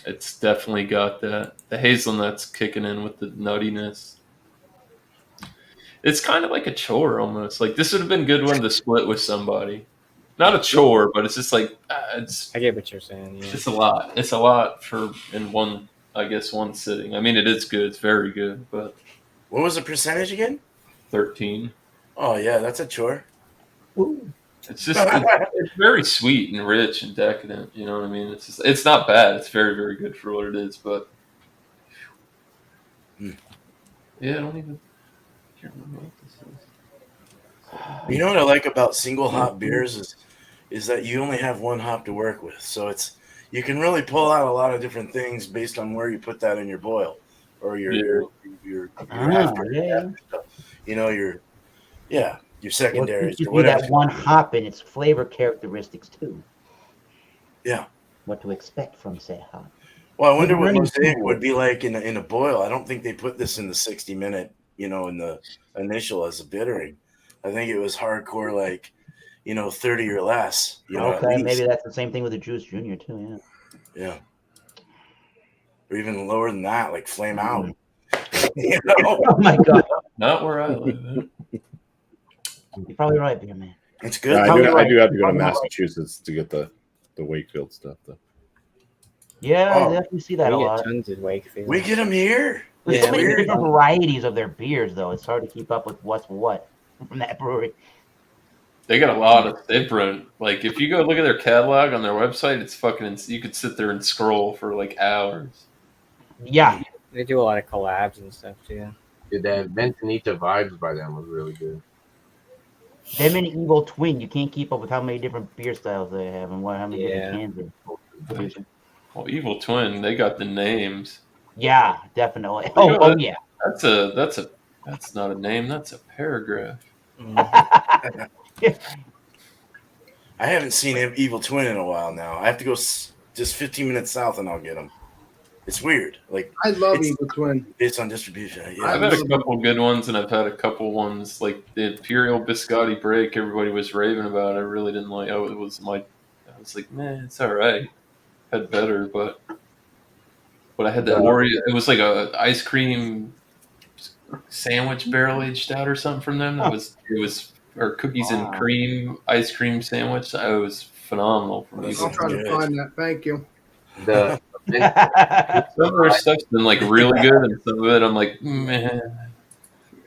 It's definitely got that. The hazelnut's kicking in with the nuttiness. It's kind of like a chore almost. Like this would have been a good one to split with somebody. Not a chore, but it's just like it's. I get what you're saying. Yeah. It's a lot. It's a lot for in one. I guess one sitting. I mean, it is good. It's very good, but What was the percentage again? 13. Oh yeah, that's a chore. It's just it's very sweet and rich and decadent. You know what I mean? It's just it's not bad. It's very very good for what it is. But yeah, I don't even. I can't remember what this is. You know what I like about single hop beers is that you only have one hop to work with, so it's you can really pull out a lot of different things based on where you put that in your boil or your after stuff. You know your secondaries Well, or be whatever. that one hop and its flavor characteristics too. Yeah. What to expect from said hop. Well, I wonder what learning mosaic tool. would be like in a boil. I don't think they put this in the 60-minute, in the initial as a bittering. I think it was hardcore, like, 30 or less. At Okay, least. maybe that's the same thing with the Juice Junior too. Yeah. Yeah. Or even lower than that, like flame out. Oh my god. Not where I live. You're probably right, Beer Man. It's good. I Probably do right. have to go to Probably right. Massachusetts to get the Wakefield stuff, though. Yeah, Oh. I definitely see that We a get lot. tons of Wakefield. We get them here. There's Yeah, so many weird. different varieties of their beers, though. It's hard to keep up with what's what from that brewery. They got a lot of different. Like if you go look at their catalog on their website, it's fucking. You could sit there and scroll for like hours. Yeah. They do a lot of collabs and stuff too. Dude, that Ventanita Vibes by them was really good. Them and Evil Twin, you can't keep up with how many different beer styles they have and how many different cans they're producing. Well, Evil Twin, they got the names. Yeah, definitely. You know, Oh yeah. That's not a name. That's a paragraph. I haven't seen Evil Twin in a while now. I have to go just 15 minutes south and I'll get them. It's weird. Like I love Evil Twin. It's on distribution. Yeah. I've had a couple good ones, and I've had a couple ones like the Imperial Biscotti Break. Everybody was raving about. I really didn't like. Oh, it was my. I was like, man, it's all right. Had better, but I had that Oreo. It was like a ice cream sandwich barrel aged stout or something from them. It was or cookies and cream ice cream sandwich. It was phenomenal. From I'll try to find that. Thank you. The some of their stuff's been like really good, and some of it I'm like, man.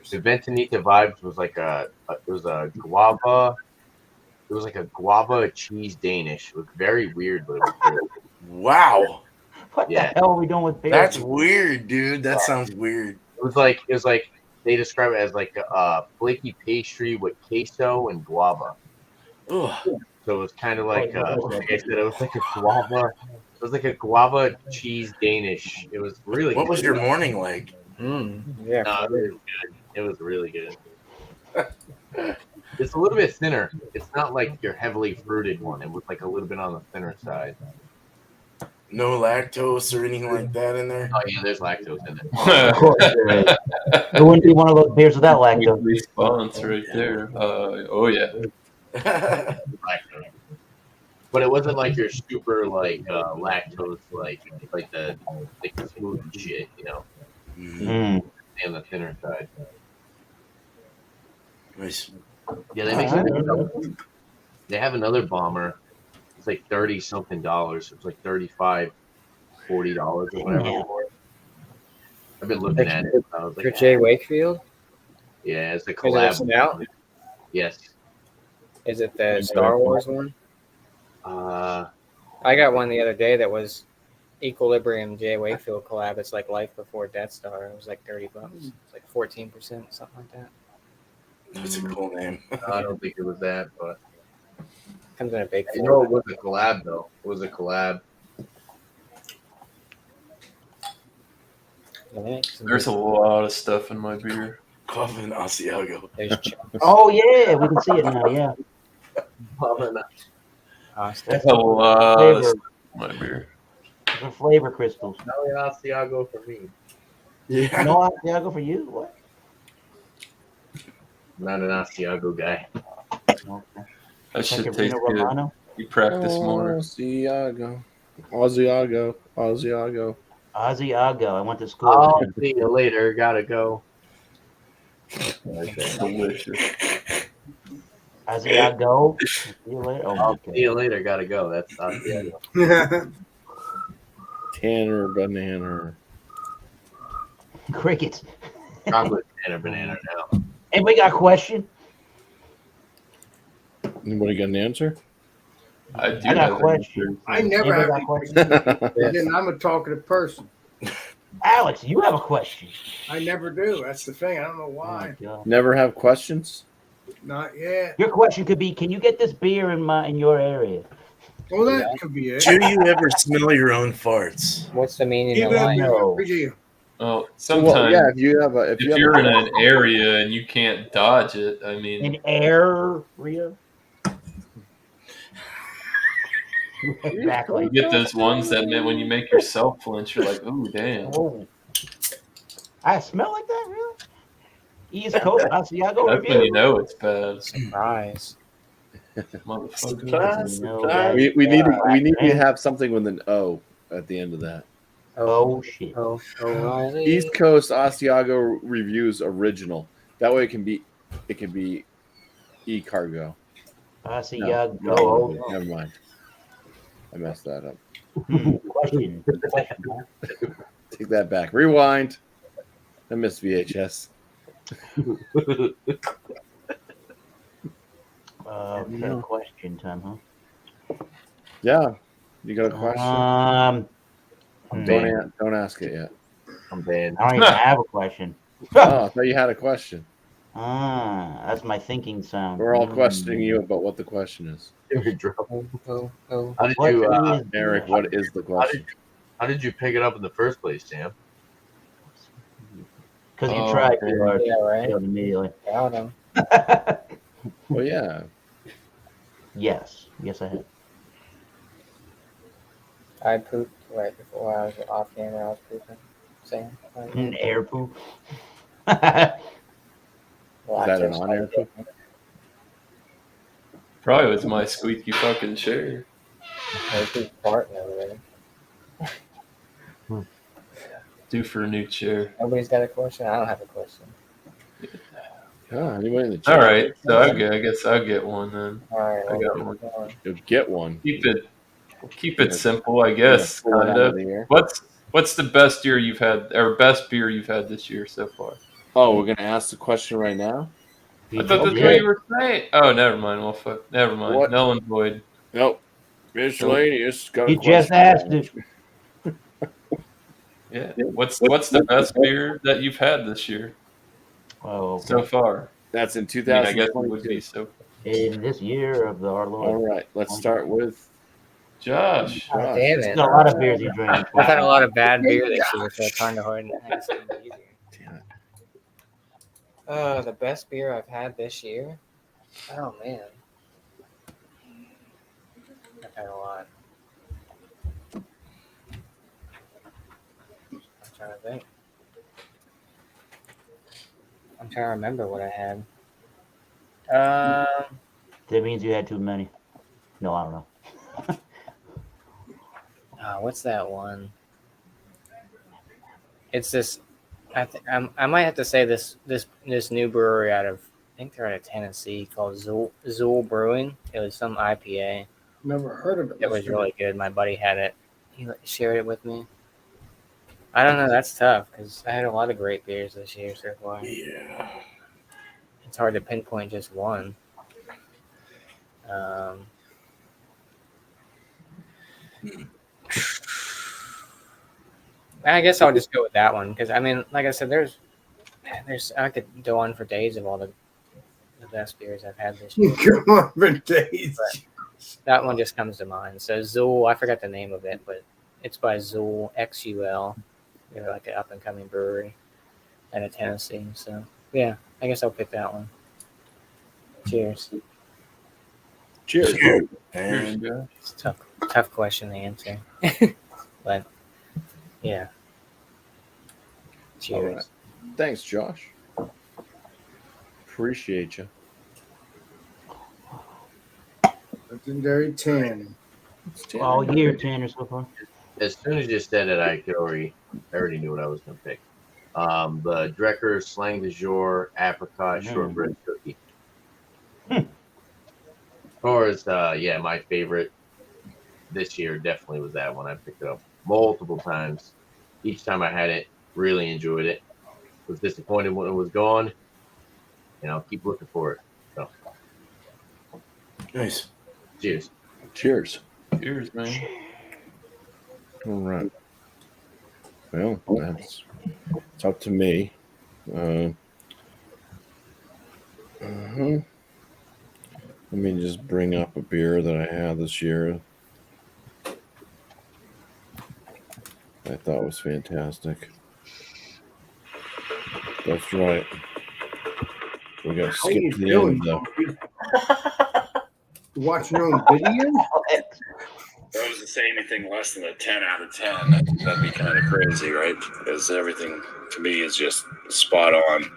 The Ventanita Vibes was like it was a guava. It was like a guava cheese Danish. It was very weird, but it was good. Wow. What the hell are we doing with beer? That's weird, dude. That sounds weird. It was like they describe it as like a flaky pastry with queso and guava. Ugh. So it was kind of like like I said, it was like a guava. It was like a guava cheese Danish. It was really. What good. was your morning like? Yeah. No, it was good. It was really good. It's a little bit thinner. It's not like your heavily fruited one. It was like a little bit on the thinner side. No lactose or anything like that in there? Oh yeah, there's lactose in it. Of course there is. It wouldn't be one of those beers without lactose. Response right there. Oh yeah. Lactose. But it wasn't like your super like lactose like the smooth shit, Mm. on the thinner side. Nice. Yeah, they have another bomber. It's like $30-something. It's like $35, $40 or whatever. Yeah. I've been looking at it. I was For like, Jay Wakefield? yeah, it's a Is it a collab. stout? Yes. Is it the Star Wars one? I got one the other day that was Equilibrium Jay Wakefield collab. It's like Life Before Death Star. It was like $30. It's like 14%, something like that. That's a cool name. I don't think it was that, but Comes in a big. You know, it was a collab though. It was a collab. There's a lot of stuff in my beer. Coffin Asiago. Oh yeah, we can see it now. Yeah. That's a lot of stuff in my beer. The flavor crystals. No Asiago for me. Yeah. No Asiago for you? What? I'm not an Asiago guy. Okay. That should Like taste Reno good. Romano? You practice more. Asiago. Asiago. I went to school. I'll see you later. Gotta go. Delicious. Asiago. See you later. Oh, I'll see you later. Gotta go. That's Asiago. Tanner banana. Crickets. Chocolate and a banana now. Anybody got a question? Anybody got an answer? I do I got a have question. I never have Anybody any got a questions. question? And then I'm a talkative person. Alex, you have a question. I never do. That's the thing. I don't know Oh, why. my God. Never have questions? Not yet. Your question could be, can you get this beer in your area? Well, that could be it. Do you ever smell your own farts? What's the meaning Keep of it up, line? No. Virginia. Oh, sometimes Well, yeah, if you have a if you're in an area and you can't dodge it, I mean, An area? Exactly. you get those ones that when you make yourself flinch, you're like, "Ooh, damn!" Oh. I smell like that, really? East Coast Asiago That's when you review. know it's bad, Surprise. motherfucker. we need to have something with an O at the end of that. Oh shit. Oh, O'Reilly. East Coast Asiago Reviews original. That way it can be e-cargo. Asiago. No, never mind. I messed that up. Question. Take that back. Rewind. I missed VHS. Okay, question time, huh? Yeah. You got a question? Don't ask it yet. I'm banned. I don't even have a question. Oh, I thought you had a question. That's my thinking sound. We're all questioning you about what the question is. How did What you, is- Eric, what is the question? how did you pick it up in the first place, Sam? Because you tried too hard. Yeah, right. Failed immediately. Got him. Well, yeah. Yes, I have. I pooped right before I was off camera. I was pooping. Same. An air poop. Is that an on-air poop? Probably was my squeaky fucking chair. Farting over there. Due for a new chair. Nobody's got a question. I don't have a question. Anybody in the chat? All right, so I guess I'll get one then. All right. I got one. You'll get one. Keep it simple, I guess. Pull it Kind out of. of the air. What's the best year you've had, or best beer you've had this year so far? Oh, we're gonna ask the question right now? I thought that's what you were saying. Oh, never mind. Well, fuck. Never mind. What? Null and void. Nope. Miscellaneous. Got a You just question. asked it. Yeah. What's the best beer that you've had this year Oh, so far? That's in I mean, I guess it would 2022. be so. in this year of our All Lord. right, let's start with Josh. Oh, damn There's it. a lot of beers you drink. I've had a lot of bad beer this year, so it's kind of hard to have something easier. Damn it. The best beer I've had this year? Oh, man. I've had a lot. I'm trying to think. I'm trying to remember what I had. That means you had too many. No, I don't know. What's that one? It's this. I might have to say this new brewery out of, I think they're out of Tennessee, called Zool Brewing. It was some IPA. Never heard of it. It was really good. My buddy had it. He shared it with me. I don't know. That's tough because I had a lot of great beers this year so far. Yeah. It's hard to pinpoint just one. I guess I'll just go with that one because I mean, like I said, there's I could go on for days of all the best beers I've had this year. Come on for days. That one just comes to mind. So Zool, I forgot the name of it, but it's by Zool, XUL. They're like an up and coming brewery out of Tennessee. So yeah, I guess I'll pick that one. Cheers. Cheers. Cheers, Cheers, man. guys. It's a tough question to answer. But yeah. Cheers. All right. Thanks, Josh. Appreciate you. Legendary Tan. All year, Tanner, so far. As soon as you said it, I already knew what I was going to pick. The Drecker Slang du Jour Apricot Shortbread Cookie. Of course, my favorite this year definitely was that one. I picked it up multiple times. Each time I had it, really enjoyed it. Was disappointed when it was gone. Keep looking for it. So, Nice. cheers. Cheers. Cheers, man. All right. Well, it's up to me. Let me just bring up a beer that I had this year. I thought was fantastic. That's right. We got to skip to the end, though. Watching your own video? If I was to say anything less than a 10 out of 10, that'd be kind of crazy, right? Because everything to me is just spot on.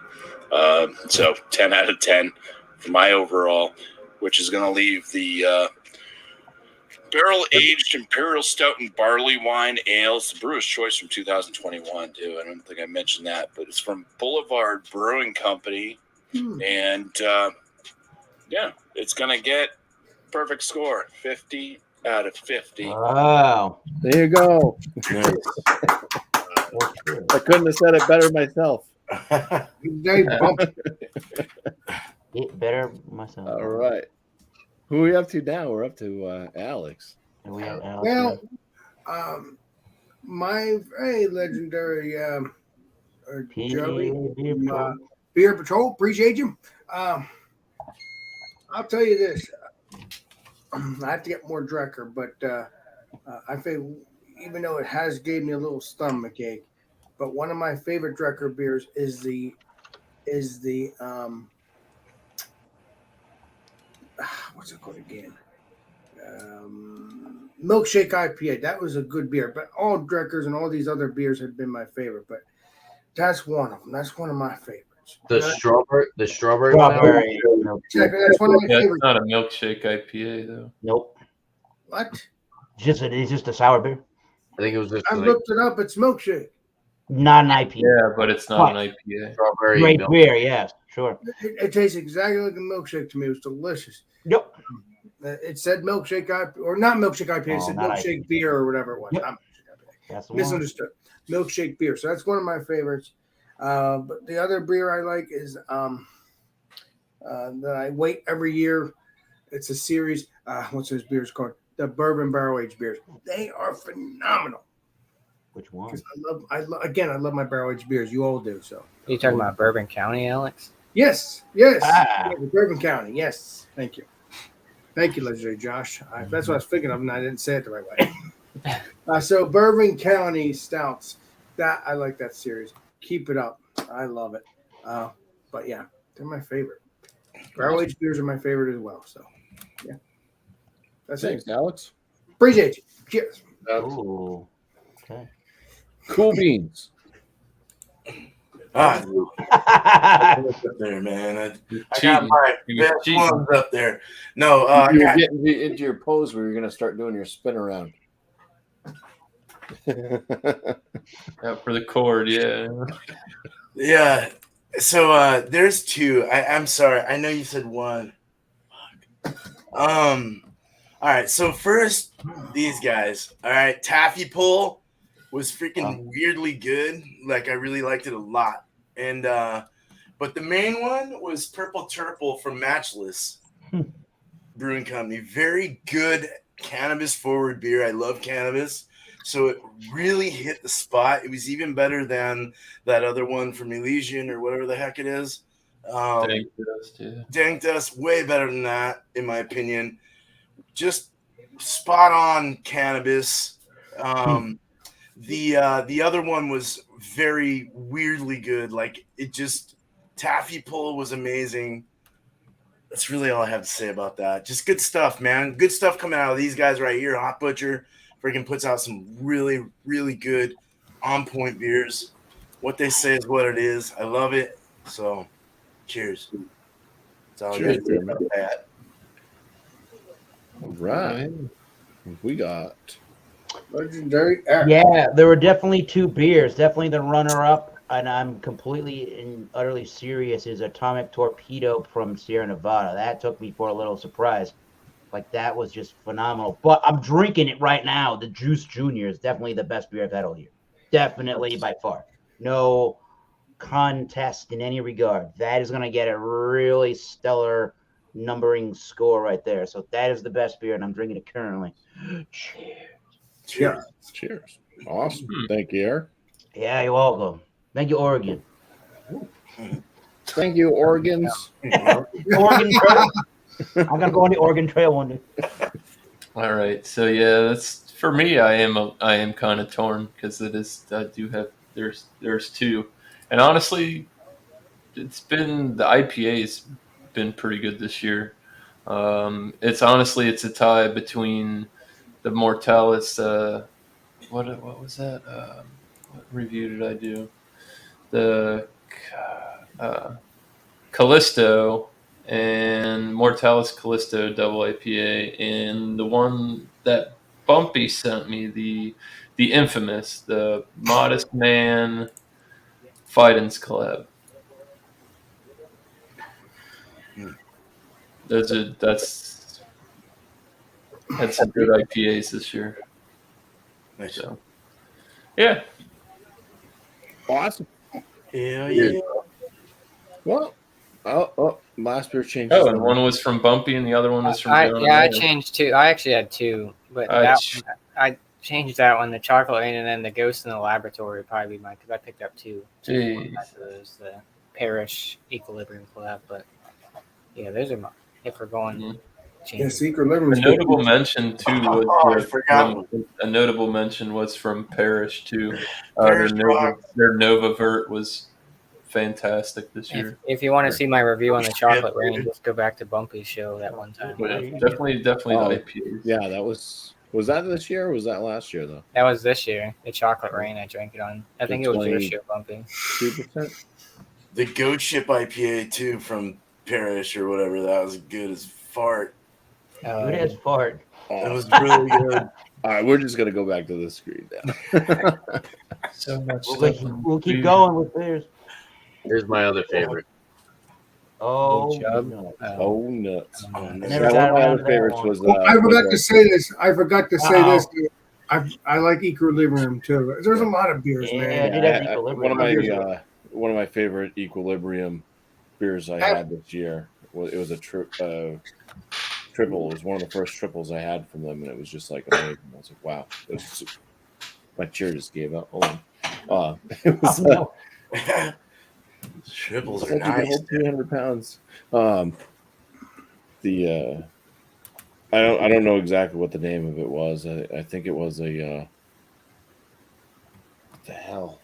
So 10 out of 10 for my overall, which is going to leave the barrel-aged Imperial Stout and Barley Wine Ales, the Brewer's Choice from 2021, too. I don't think I mentioned that, but it's from Boulevard Brewing Company. And, it's going to get perfect score, 50 out of 50. Wow. There you go. Nice. I couldn't have said it better myself. Very bumpy. Get better myself. All right. Who are we up to now? We're up to Alex. And we have Alex, Well, my very legendary Joey Beer Patrol. Appreciate you. I'll tell you this. I have to get more Drecker, but I think even though it has gave me a little stomach ache, but one of my favorite Drecker beers is the what's it called again? Milkshake IPA. That was a good beer, but all Dreckers and all these other beers have been my favorite, but that's one of them. That's one of my favorites. The strawberry Exactly, that's one of my Yeah, it's favorites. not a milkshake IPA though. Nope. What? It's just a sour beer. I think it was just I looked it up. It's milkshake. Not an IPA. Yeah, but it's not an IPA. strawberry Great milk. beer, yes, sure. It tastes exactly like a milkshake to me. It was delicious. Yep. It said milkshake IPA, or not milkshake IPA. It said not milkshake IPA. beer or whatever it was. Yep. Not That's the one. misunderstood. Milkshake beer. So that's one of my favorites. But the other beer I like is that I wait every year. It's a series. What's those beers called? The bourbon barrel aged beers. They are phenomenal. Which one? I love my barrel aged beers. You all do. So Are you talking about Bourbon County, Alex? yes. Ah. Yeah, the Bourbon County. Yes. Thank you, legendary Josh. That's what I was thinking of, and I didn't say it the right way. So Bourbon County stouts. That I like that series. Keep it up. I love it. But yeah, they're my favorite. Barrel aged beers are my favorite as well. So yeah, that's Thanks, it. Alex. Appreciate you. Cheers. Ooh. Okay. Cool beans. Up there, man. I got my best ones up there. No, You're getting into your pose where you're going to start doing your spin around. Out for the cord, yeah. yeah. So there's two. I'm sorry. I know you said one. All right. So first, these guys. All right. Taffy Pull was freaking weirdly good. Like I really liked it a lot. And but the main one was Purple Turple from Matchless Brewing Company. Very good cannabis forward beer. I love cannabis. So it really hit the spot. It was even better than that other one from Elysian or whatever the heck it is. Dank Dust, yeah. Dank Dust, way better than that, in my opinion. just spot on cannabis. The other one was very weirdly good. Like it just taffy pull was amazing. That's really all I have to say about that. Just good stuff, man. Good stuff coming out of these guys right here. Hot Butcher freaking puts out some really, really good on point beers. What they say is what it is. I love it. So cheers. That's all I got to say about that. All right. We got Legendary Air. Yeah, there were definitely two beers. Definitely the runner-up, and I'm completely and utterly serious, is Atomic Torpedo from Sierra Nevada. That took me for a little surprise. Like, that was just phenomenal. But I'm drinking it right now. The Juice Junior is definitely the best beer I've had all year. Definitely by far. No contest in any regard. That is going to get a really stellar numbering score right there. So that is the best beer, and I'm drinking it currently. Cheers. Cheers. cheers. Awesome. Thank you, Eric. Yeah, you're welcome. Thank you, Oregon. Thank you, Oregons. Oregon Trail. I'm gonna go on the Oregon Trail one day. All right, so yeah, that's for me. I am kind of torn because it is. I do have there's two, and honestly, it's been the IPA's been pretty good this year. It's a tie between the Mortalis. What was that? What review did I do? The Callisto and Mortalis Callisto double IPA, and the one that BuMpY sent me, the infamous, the Modest Man Fidens collab. That's had some good IPAs this year. Nice. So, yeah. Awesome. Yeah. Well, last beer changed. Oh, and one was from BuMpY, and the other one was from John. I changed two. I actually had two, but I changed that one, the chocolate rain, and then the ghost in the laboratory would probably be mine because I picked up two. Jeez. Those, the Parish Equilibrium collab, but yeah, those are mine. If we're going, Yes, Equilibrium. A notable mention too was I forgot. a notable mention was from Parish too. Parish Their Nova Vert was fantastic this year. If you want to see my review on the chocolate rain, just go back to BuMpY's show that one time. But yeah, definitely the IPAs. Yeah, that was that this year or was that last year though? That was this year. The chocolate rain, I drank it on. I think it was your show, BuMpY. 2%. The Goat Ship IPA too from Parish or whatever. That was good as fart. Good as fart. It was really good. All right, we're just gonna go back to the screen now. So much We'll keep going with beers. Here's my other favorite. Oh, Chub. no. Oh nuts! Never Yeah, got one of my around other to that favorites one. was. I forgot to say this. I forgot to say Uh-oh. this. I like Equilibrium too. There's a lot of beers, Yeah, man. I did have Equilibrium. One of my favorite Equilibrium beers I had this year. It was a triple. It was one of the first triples I had from them, and it was just like amazing. I was like, wow. My chair just gave up. Hold on. It was. Triples are Like you can nice. hold 300 pounds. I don't know exactly what the name of it was. I think it was a what the hell?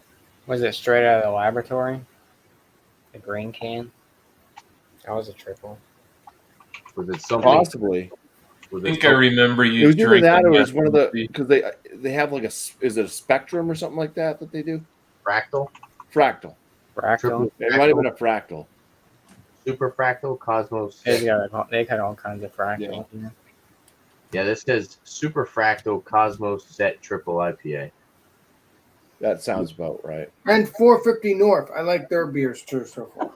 Was it straight out of the laboratory? The green can? That was a triple. Was it something? Possibly. I think I remember It you was either drinking that or it was one of the BuMpY. because they have like is it a Spectrum or something like that they do? Fractal, Fractal. Fractal. It might have been a Fractal. super fractal, Cosmos. They got all kinds of fractals. Yeah. Yeah, this says super fractal Cosmos Set Triple IPA. That sounds about right. And 450 North. I like their beers too so far.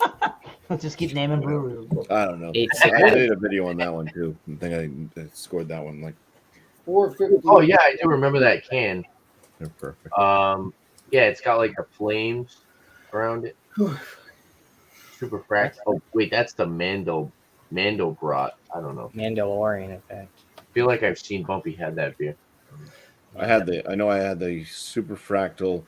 Let's just keep naming breweries. I don't know. 8 I did a video on that one too. I think I scored that one like 450. Oh yeah, I do remember that can. they're perfect. Yeah, it's got like the flames around it. Super fractal. Oh wait, that's the Mandelbrot. I don't know. Mandalorian effect. I feel like I've seen BuMpY had that beer. I know I had the super fractal.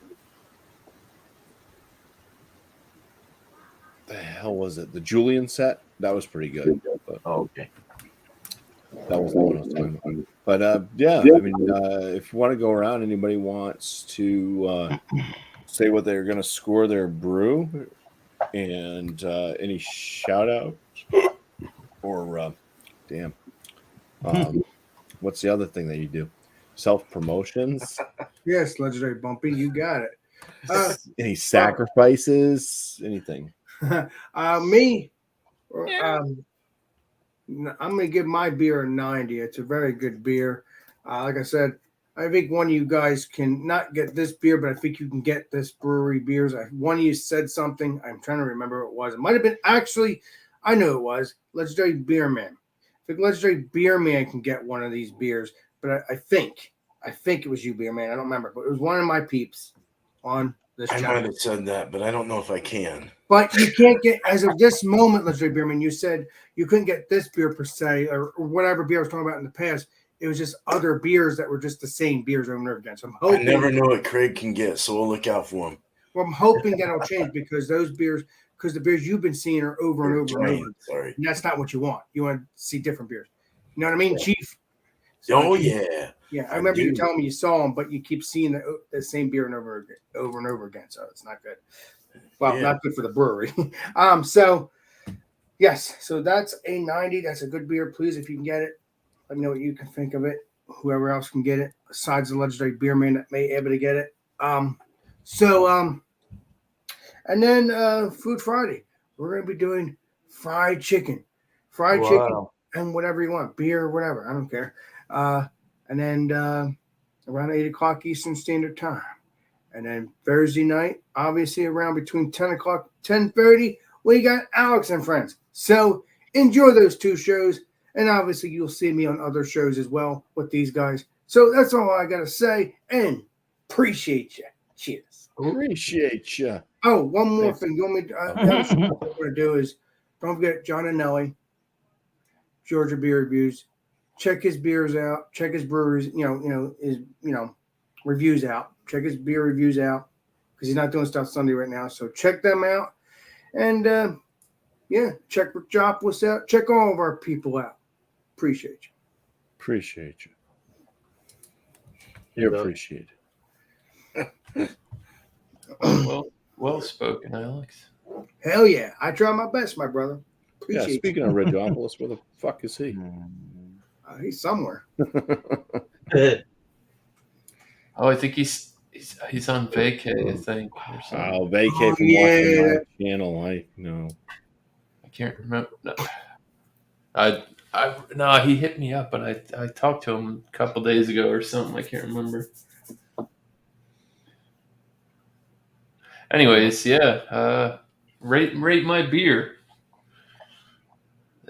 The hell was it? The Julian set? That was pretty good. But, Oh, okay. That was the one I was talking about. But yeah, I mean, if you want to go around, anybody wants to say what they're going to score their brew and any shout outs or damn, what's the other thing that you do? Self promotions? Yes, legendary BuMpy, you got it. Any sacrifices? Anything? Me, I'm gonna give my beer a 90. It's a very good beer. Like I said, I think one of you guys can not get this beer, but I think you can get this brewery beers. One of you said something. I'm trying to remember what it was. It might have been actually, I know it was Legendary Beer Man. I think Legendary Beer Man can get one of these beers, but I think it was you, Beer Man. I don't remember, but it was one of my peeps on this I channel. might have said that, but I don't know if I can. But you can't get, as of this moment, Legendary Beer Man, you said you couldn't get this beer per se, or whatever beer I was talking about in the past. It was just other beers that were just the same beers over and over again. So I'm hoping. I never know what Craig can get, so we'll look out for him. Well, I'm hoping that'll change because those beers, because the beers you've been seeing are over and over and over. Sorry. And that's not what you want. You want to see different beers. You know what I mean, Chief? So, yeah. Yeah, I remember you telling me you saw them, but you keep seeing the same beer over and over again. So it's not good. Well, not good for the brewery. So yes, so that's a 90. That's a good beer. Please, if you can get it, let me know what you can think of it. Whoever else can get it, besides the legendary beer man that may be able to get it. And then Food Friday, we're gonna be doing fried chicken, and whatever you want, beer, whatever. I don't care. And then around 8 o'clock Eastern Standard Time. And then Thursday night, obviously around between 10 o'clock, 10:30, we got Alex and Friends. So enjoy those two shows. And obviously you'll see me on other shows as well with these guys. So that's all I got to say. And appreciate you. Cheers. Appreciate you. Oh, one more thing. You want me to, what I'm going to do is don't forget John and Nelly, Georgia Beer Reviews. Check his beers out. Check his breweries, his reviews out. Check his beer reviews out because he's not doing stuff Sunday right now. So check them out. And, check Jopless out. Check all of our people out. Appreciate you. Appreciate you. You're appreciated. Well spoken, Alex. Hell yeah. I try my best, my brother. Appreciate yeah, speaking of Regiopolis, where the fuck is he? He's somewhere. I think he's on vacay, I think. Or something. Oh, vacay from watching my channel. I can't remember. No. He hit me up, but I talked to him a couple days ago or something. I can't remember. Anyways, yeah. Rate my beer.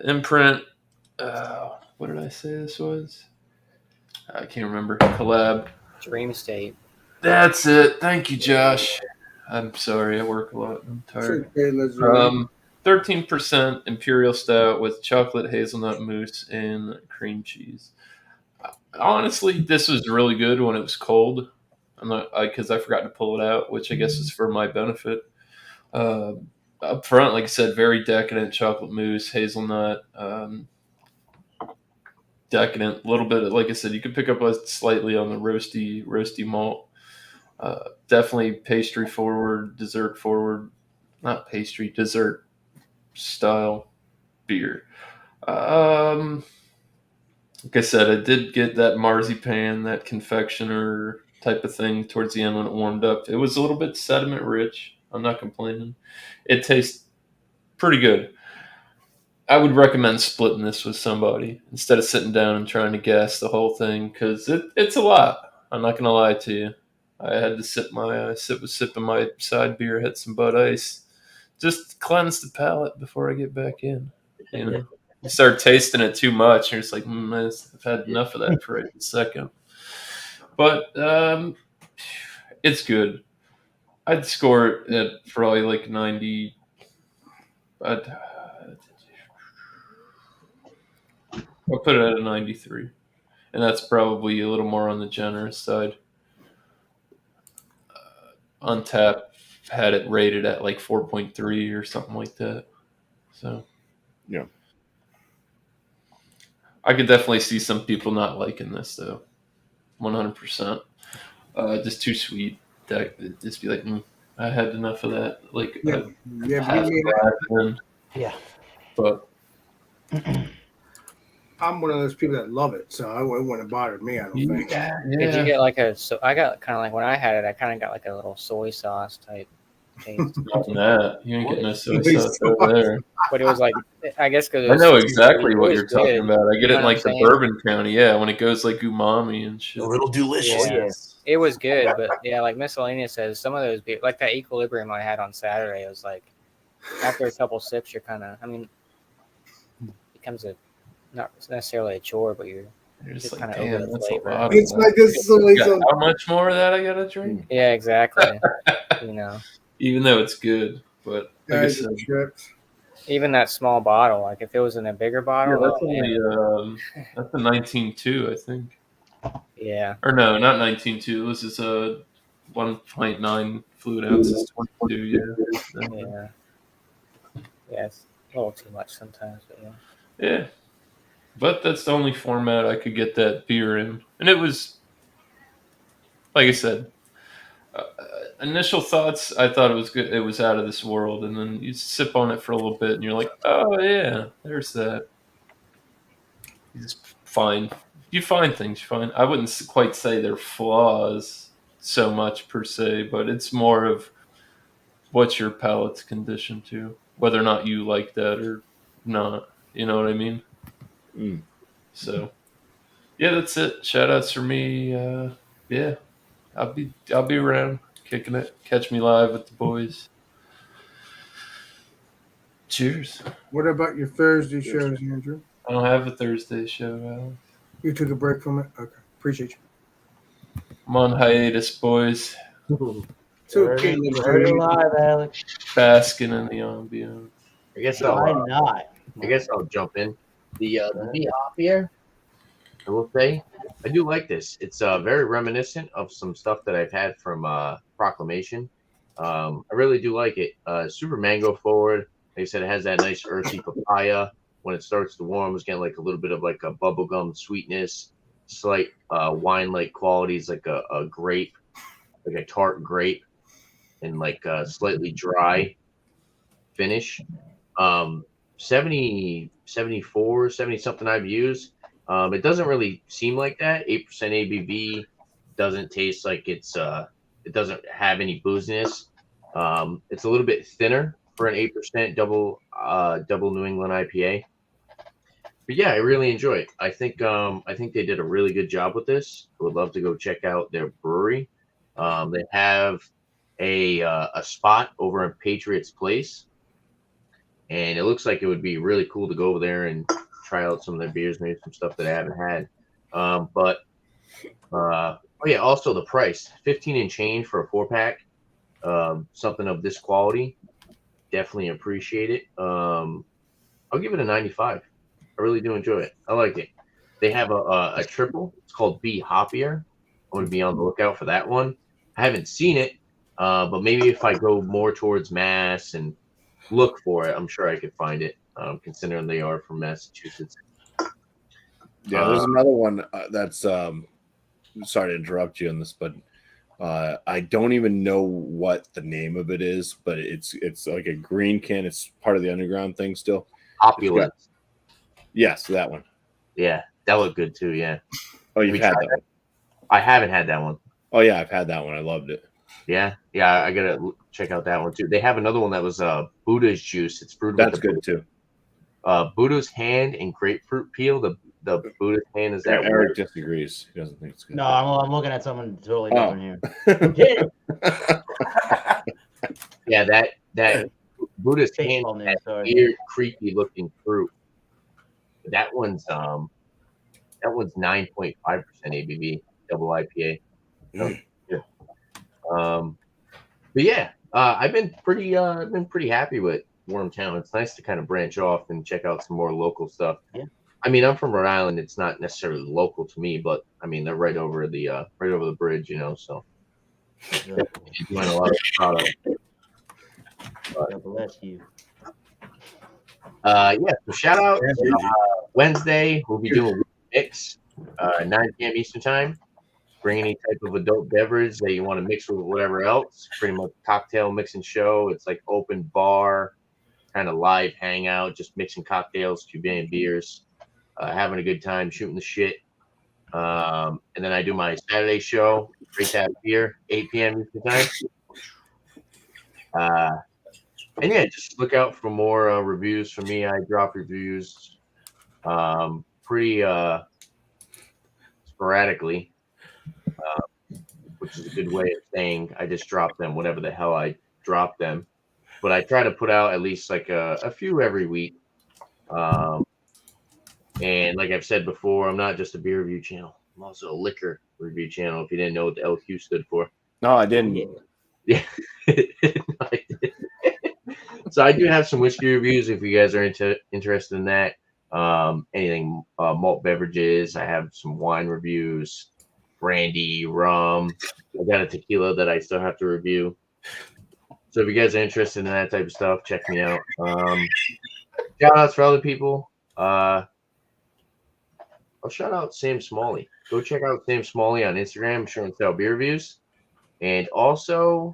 Imprint. What did I say this was? I can't remember. Collab. Dream State. That's it. Thank you, Josh. I'm sorry. I work a lot. I'm tired. 13% Imperial Stout with chocolate hazelnut mousse and cream cheese. Honestly, this was really good when it was cold. Because I forgot to pull it out, which I guess is for my benefit. Up front, like I said, very decadent chocolate mousse, hazelnut, decadent. A little bit, like I said, you could pick up slightly on the roasty malt. Definitely pastry forward, dessert forward, not pastry, dessert style beer. Like I said, I did get that marzipan, that confectioner type of thing towards the end when it warmed up. It was a little bit sediment rich. I'm not complaining. It tastes pretty good. I would recommend splitting this with somebody instead of sitting down and trying to guess the whole thing because it's a lot. I'm not going to lie to you. I had to sipping my side beer, had some Bud Ice, just cleanse the palate before I get back in. You start tasting it too much, and you're just like, I've had enough of that for a second. But it's good. I'd score it at probably like 90. I'll put it at a 93. And that's probably a little more on the generous side. Untappd had it rated at like 4.3 or something like that. So, yeah. I could definitely see some people not liking this though. 100%. Just too sweet. Just be like, I had enough of that. Like, Yeah, half me, glass in. Yeah. But I'm one of those people that love it, so it wouldn't bother me. I don't think. Did you get like a? So I got kind of like when I had it, I kind of got like a little soy sauce type taste. Not that. You ain't getting no soy Soy sauce over there. But it was like, I guess because I know exactly what was you're talking good. about. I get You it in know what like I'm the saying? Bourbon County. Yeah, when it goes like umami and shit. A little delicious. Yeah. It was good, but yeah, like Miscellaneous says, some of those like that Equilibrium I had on Saturday, it was like after a couple sips, you're kind of, I mean, it becomes not necessarily a chore, but you're just kind like, of over damn, the that's flavor. a lot. It's like a soy sauce. How much more of that I gotta drink? Yeah, exactly. You know, Even though it's good, but like I said, even that small bottle, like if it was in a bigger bottle, yeah, that's only that's a 19.2, I think. Yeah. Or no, not 19.2. This is a 1.9 fluid ounces, 22. Yeah. Yeah. Yeah, it's a little too much sometimes, but yeah. Yeah. But that's the only format I could get that beer in. And it was, like I said, initial thoughts, I thought it was good. It was out of this world. And then you sip on it for a little bit and you're like, oh, yeah, there's that. It's fine. You find things, you find. I wouldn't quite say they're flaws so much per se, but it's more of what's your palate's conditioned to, whether or not you like that or not. You know what I mean? So, yeah, that's it. Shout outs for me. Yeah, I'll be around kicking it. Catch me live with the boys. Cheers. What about your Thursday shows, Andrew? I don't have a Thursday show, Alex. You took a break from it? Okay. Appreciate you. I'm on hiatus, boys. It's okay, live, Alex. Basking in the ambiance. I guess Why not? I guess I'll jump in. The BuMpY, I will say, I do like this. It's very reminiscent of some stuff that I've had from Proclamation. I really do like it. Super mango forward. Like I said, it has that nice earthy papaya. When it starts to warm, it's getting like a little bit of like a bubblegum sweetness, slight wine-like qualities, like a grape, like a tart grape, and like a slightly dry finish. 70, 74, 70 something I've used. It doesn't really seem like that. 8% ABV doesn't taste like it doesn't have any booziness. It's a little bit thinner for an 8% double New England IPA. But yeah, I really enjoy it. I think they did a really good job with this. I would love to go check out their brewery. They have a spot over in Patriots Place, and it looks like it would be really cool to go over there and try out some of their beers, maybe some stuff that I haven't had. Oh yeah, also the price, 15 and change for a 4-pack, something of this quality. Definitely appreciate it. I'll give it a 95. I really do enjoy it. I like it. They have a triple. It's called Be Hoppier. I'm going to be on the lookout for that one. I haven't seen it, but maybe if I go more towards Mass and look for it, I'm sure I could find it, considering they are from Massachusetts. Yeah, there's another one that's sorry to interrupt you on this, but I don't even know what the name of it is, but it's like a green can. It's part of the underground thing still. Opulence. Yes, that one. Yeah, that looked good too. Yeah. Oh, you've had that one? I haven't had that one. Oh yeah, I've had that one. I loved it. Yeah, I gotta check out that one too. They have another one that was Buddha's juice. It's brewed. That's good too. Buddha's hand and grapefruit peel. The Buddha's hand is that. Eric disagrees. He doesn't think it's good. No, I'm looking at something totally different here. Yeah, that Buddha's hand, that weird, creepy looking fruit. That one's 9.5% ABV, double IPA. Yeah. But yeah, I've been pretty happy with Wormtown. It's nice to kind of branch off and check out some more local stuff. Yeah. I mean, I'm from Rhode Island. It's not necessarily local to me, but I mean, they're right over the bridge, you know. So enjoying a lot of product. God bless you. So shout out Wednesday. We'll be doing a mix, 9 p.m. Eastern time. Bring any type of adult beverage that you want to mix with whatever else. Pretty much cocktail mixing show. It's like open bar, kind of live hangout, just mixing cocktails, Cuban beers, having a good time, shooting the shit. And then I do my Saturday show, Great to Have Beer, 8 p.m. Eastern time. And yeah, just look out for more reviews from me. I drop reviews pretty sporadically, which is a good way of saying I just drop them whenever the hell I drop them. But I try to put out at least like a few every week. And like I've said before, I'm not just a beer review channel. I'm also a liquor review channel. If you didn't know what the LQ stood for. No, I didn't. Yeah. So I do have some whiskey reviews if you guys are interested in that. Anything malt beverages. I have some wine reviews, brandy, rum. I got a tequila that I still have to review. So if you guys are interested in that type of stuff, check me out. Shout outs for other people. I'll shout out Sam Smalley. Go check out Sam Smalley on Instagram, show and tell beer reviews. And also,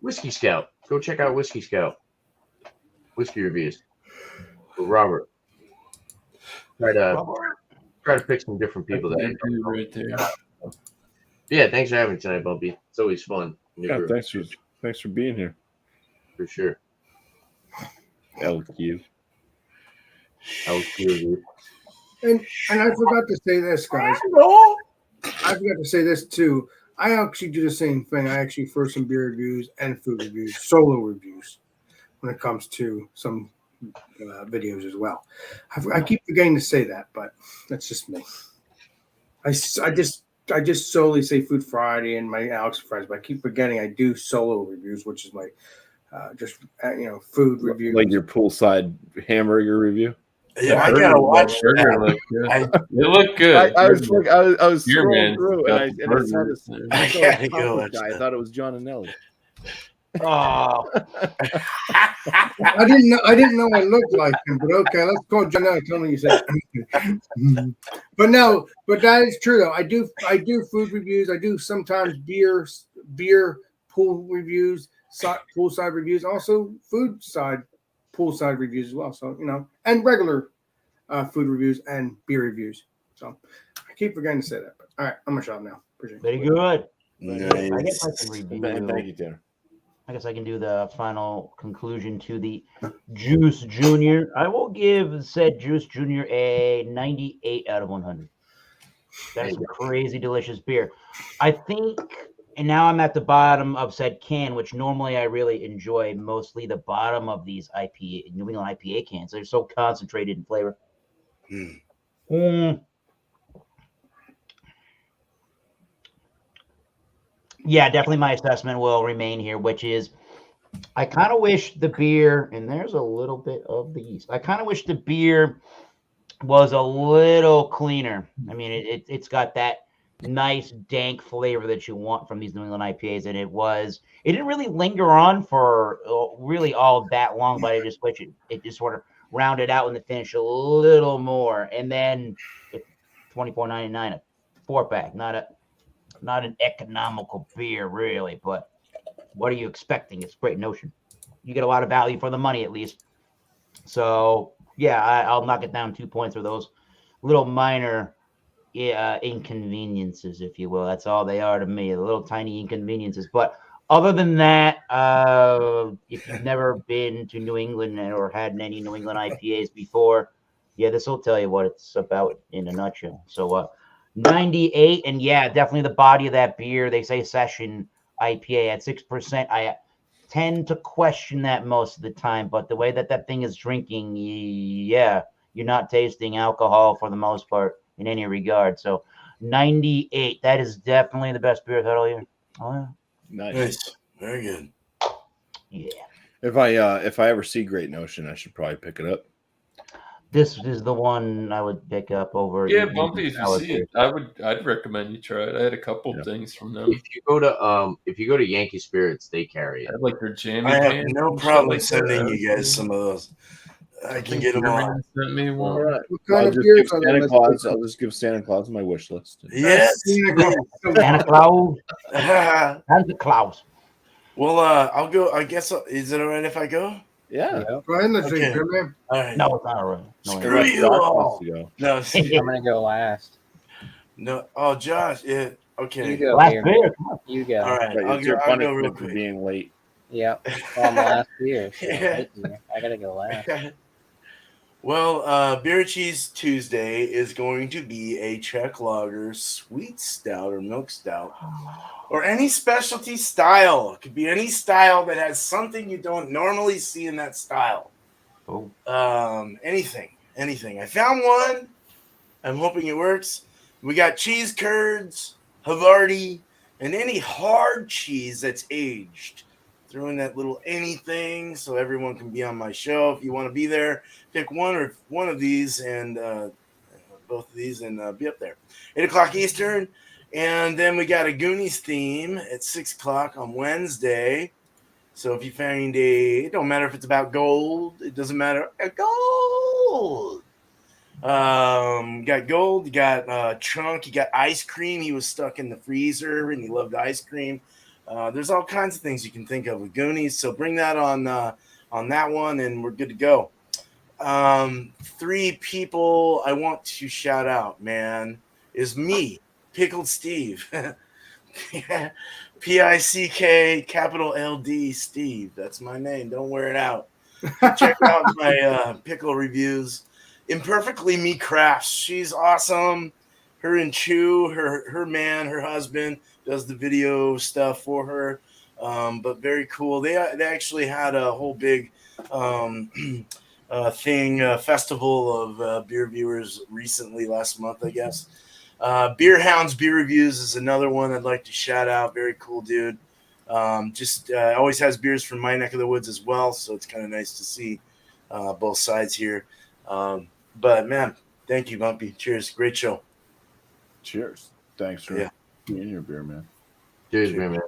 Whiskey Scout. Go check out Whiskey Scout. Whiskey reviews. With Robert. Try to pick some different people that right there. Yeah, thanks for having me tonight, BuMpY. It's always fun. Yeah, thanks for being here. For sure. LQ. And I forgot to say this, guys. I forgot to say this too. I actually do the same thing. I actually throw some beer reviews and food reviews, solo reviews, when it comes to some videos as well. I keep forgetting to say that, but that's just me. I just solely say Food Friday and my Alex Fridays, but I keep forgetting I do solo reviews, which is my food review, like your poolside hamburger review. Yeah, I gotta watch that. It looked good. I was scrolling man through and I saw this. I gotta go watch guy. I thought it was John and Nelly. Oh, I didn't know I looked like him, but okay, let's call John Nelly. Tell me you said. But that is true though. I do food reviews. I do sometimes beer pool reviews, poolside reviews, also food side poolside reviews as well. So and regular food reviews and beer reviews. So I keep forgetting to say that. But all right, I'm gonna shut up now. Appreciate it. very good. Nice. I guess I can review. Thank you, Tanner. I guess I can do the final conclusion to the Juice Junior. I will give said Juice Junior a 98 out of 100. That is some crazy delicious beer. I think, and now I'm at the bottom of said can, which normally I really enjoy mostly the bottom of these New England IPA cans. They're so concentrated in flavor. Yeah, definitely my assessment will remain here, which is I kind of wish the beer, and there's a little bit of the yeast. I kind of wish the beer was a little cleaner. I mean, it's got that nice dank flavor that you want from these New England IPAs, and it didn't really linger on for really all that long, but it just sort of rounded out in the finish a little more, and then $24.99 a 4-pack, not an economical beer, really, but what are you expecting? It's Great Notion. You get a lot of value for the money, at least. So, yeah, I'll knock it down 2 points for those little minor inconveniences, if you will. That's all they are to me, the little tiny inconveniences. But other than that, if you've never been to New England or had any New England IPAs before, yeah, this will tell you what it's about in a nutshell. So, 98, and yeah, definitely the body of that beer. They say session IPA at 6%. I tend to question that most of the time, but the way that thing is drinking, yeah, you're not tasting alcohol for the most part in any regard. So 98, that is definitely the best beer I've had all year. Oh yeah, Nice, very good. Yeah. If I ever see Great Notion, I should probably pick it up. This is the one I would pick up over. Yeah, even BuMpY, if you salad see it, beers. I'd recommend you try it. I had a couple Yeah. things from them. If you go to Yankee Spirits, they carry I it. had like their jammy I have pants no and shit problem like that. sending That was you guys good. some of those. I can think get them all. Jeremy sent me one. All right. What kind I'll of just beers give are Santa there? Claus. I'll just give Santa Claus my wish list. Yes. Santa Claus. Santa Claus. Well, I'll go. I guess. Is it all right if I go? Yeah. Yep. Go ahead and drink, Okay. beer man. All right. No, it's not right. No, Screw Unless you Josh all. wants to go. No. I'm gonna go last. No. Oh, Josh. Yeah. You Okay. go, last beer. beer. Come on. You go. All right. But it's your I'll go real punishment for quick. being late. Yep. Well, I'm last beer, so Yeah. late beer. I gotta go last. Well, Beer Cheese Tuesday is going to be a Czech lager sweet stout or milk stout or any specialty style. It could be any style that has something you don't normally see in that style. Oh. Anything. I found one. I'm hoping it works. We got cheese curds, Havarti, and any hard cheese that's aged. Throw in that little anything so everyone can be on my show. If you want to be there, pick one of these and both of these and be up there. 8 o'clock Eastern. And then we got a Goonies theme at 6 o'clock on Wednesday. So if you find it don't matter if it's about gold, it doesn't matter. Gold. You got gold, you got Chunk, you got ice cream. He was stuck in the freezer and he loved ice cream. There's all kinds of things you can think of with Goonies. So bring that on that one and we're good to go. 3 people I want to shout out, man, is me, Pickled Steve. Pick capital LD Steve. That's my name. Don't wear it out. Check out my pickle reviews. Imperfectly Me Crafts. She's awesome. Her and Chew, her man, her husband does the video stuff for her. But very cool. They actually had a whole big festival of beer viewers recently last month, I guess. Beer Hounds Beer Reviews is another one I'd like to shout out. Very cool dude. Always has beers from my neck of the woods as well, so it's kind of nice to see both sides here. But man, thank you, BuMpY. Cheers. Great show. Cheers. Thanks for being your beer, man. Cheers, man.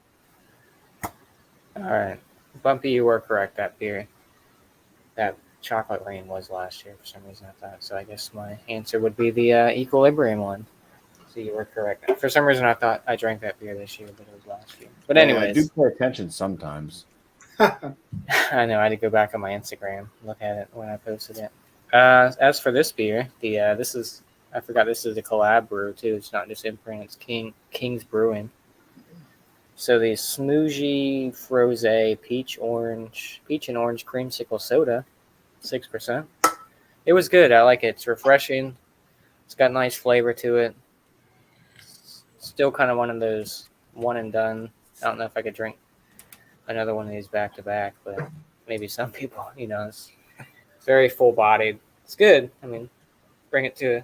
All right, BuMpY, you were correct. That beer, that chocolate rain was last year for some reason. I thought so. I guess my answer would be the Equilibrium one. So you were correct. For some reason, I thought I drank that beer this year, but it was last year. But anyways, I do pay attention sometimes. I know I had to go back on my Instagram, look at it when I posted it. As for this beer, this is a collab brew too. It's not just Imprint. It's King's Brewing. So the Smoothie Froze peach and orange creamsicle soda, 6%. It was good. I like it. It's refreshing. It's got nice flavor to it. Still kind of one of those one and done. I don't know if I could drink another one of these back to back, but maybe some people, it's very full bodied. It's good. I mean, bring it to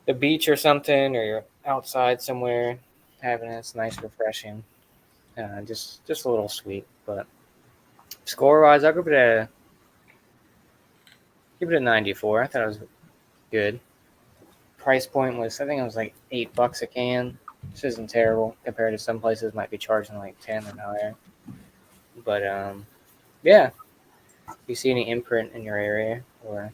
the beach or something, or you're outside somewhere having it. It's nice, refreshing. Just a little sweet, but score wise, I'll give it a 94. I thought it was good. Price point was, I think it was like $8 a can. This isn't terrible compared to some places might be charging like 10 or higher. But yeah. Do you see any Imprint in your area or?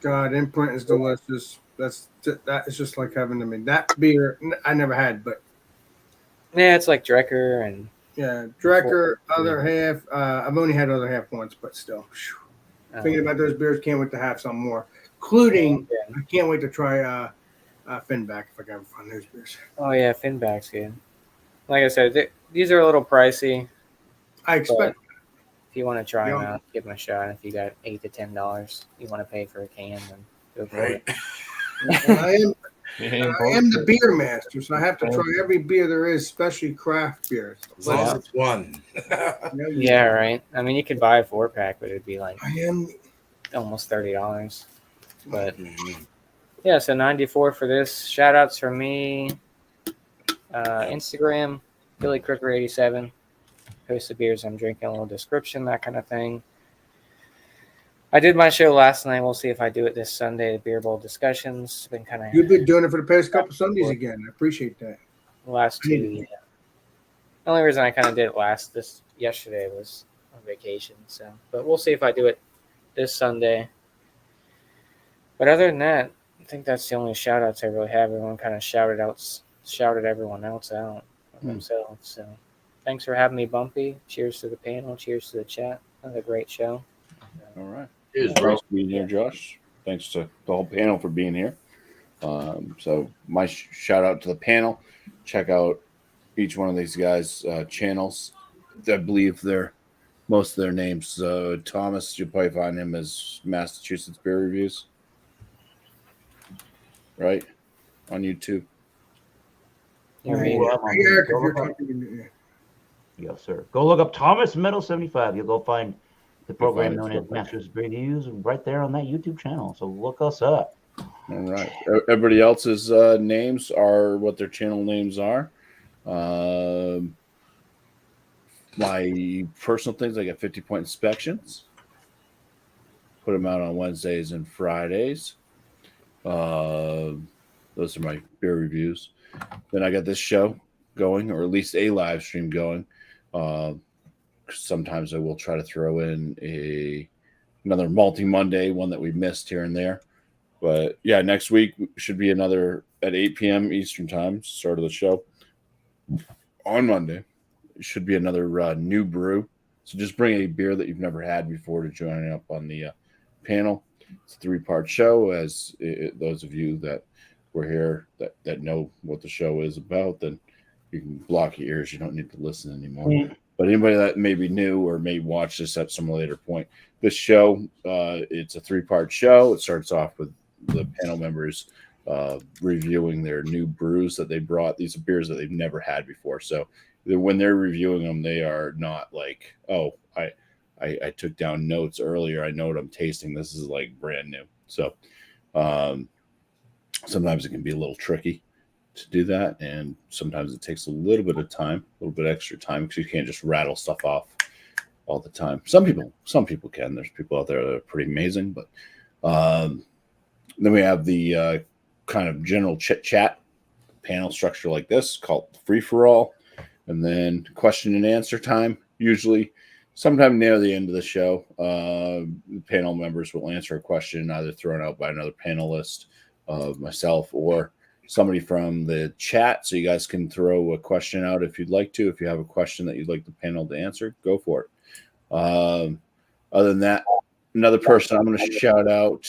God, Imprint is delicious. That is just like heaven to me. That beer I never had, but Yeah, it's like Drecker and yeah, Drecker, other half. I've only had other half once, but still. Thinking about those beers, can't wait to have some more. Including, I can't wait to try Finback if I can ever find those beers. Oh yeah, Finback's good. Like I said, these are a little pricey. I expect. If you want to try them out, give them a shot. If you got $8 to $10 you want to pay for a can, then go for it. I am the beer master, so I have to try every beer there is, especially craft beers. As long as it's one. Yeah, right. I mean, you could buy a 4-pack, but it'd be like almost $30. But yeah, so 94 for this. Shout outs from me. Instagram, Billy Crooker 87. Post the beers I'm drinking, a little description, that kind of thing. I did my show last night. We'll see if I do it this Sunday. The beer bowl discussions been kind of You've been doing it for the past couple Sundays again. I appreciate that. last 2. Yeah. The only reason I kind of did it yesterday was on vacation. So, but we'll see if I do it this Sunday. But other than that, I think that's the only shout outs I really have. Everyone kind of shouted everyone else out themselves. So thanks for having me, BuMpY. Cheers to the panel. Cheers to the chat. Another great show. All right. Cheers, Thanks bro. for being here, Josh. Thanks to the whole panel for being here. So my shout out to the panel. Check out each one of these guys' channels. I believe most of their names. Thomas, you'll probably find him as Massachusetts Beer Reviews, right? On YouTube. Yes, sir. Go look up Thomas Metal 75. You'll go find the program You'll find known as Masters Reviews right there on that YouTube channel. So look us up. All right. Everybody else's names are what their channel names are. My personal things, I get 50-point inspections. Put them out on Wednesdays and Fridays. Those are my beer reviews. Then I got this show going, or at least a live stream going. Sometimes I will try to throw in another Multi Monday, one that we missed here and there. But yeah, next week should be another at 8 p.m. Eastern time, start of the show. On Monday, it should be another new brew. So just bring a beer that you've never had before to join up on the panel. It's a 3-part show. As those of you that were here that know what the show is about, then you can block your ears. You don't need to listen anymore. Mm-hmm. But anybody that may be new or may watch this at some later point, this show, it's a 3-part show. It starts off with the panel members reviewing their new brews that they brought. These are beers that they've never had before. So when they're reviewing them, they are not like, oh, I took down notes earlier. I know what I'm tasting. This is like brand new. So sometimes it can be a little tricky to do that. And sometimes it takes a little bit of time, a little bit extra time, because you can't just rattle stuff off all the time. Some people can. There's people out there that are pretty amazing. But then we have the kind of general chit chat panel structure like this called free for all. And then question and answer time, usually sometime near the end of the show. The panel members will answer a question either thrown out by another panelist, myself, or somebody from the chat. So you guys can throw a question out if you'd like to. If you have a question that you'd like the panel to answer, go for it. Other than that, another person I'm going to shout out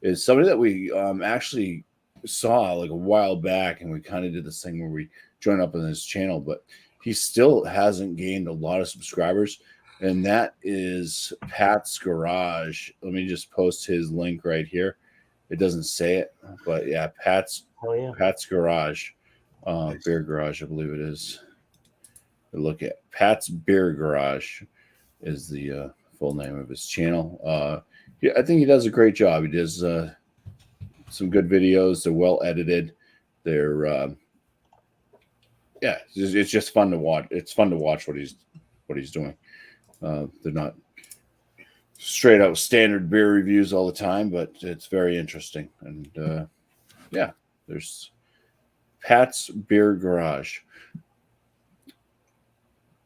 is somebody that we actually saw like a while back, and we kind of did this thing where we joined up on his channel, but he still hasn't gained a lot of subscribers, and that is Pat's Garage. Let me just post his link right here. It doesn't say it, but yeah, Pat's Garage, Beer Garage, I believe it is. Look at Pat's Beer Garage is the full name of his channel. I think he does a great job. He does some good videos. They're well edited. They're it's just fun to watch. It's fun to watch what he's doing. They're not straight out standard beer reviews all the time, but it's very interesting. And there's Pat's Beer Garage.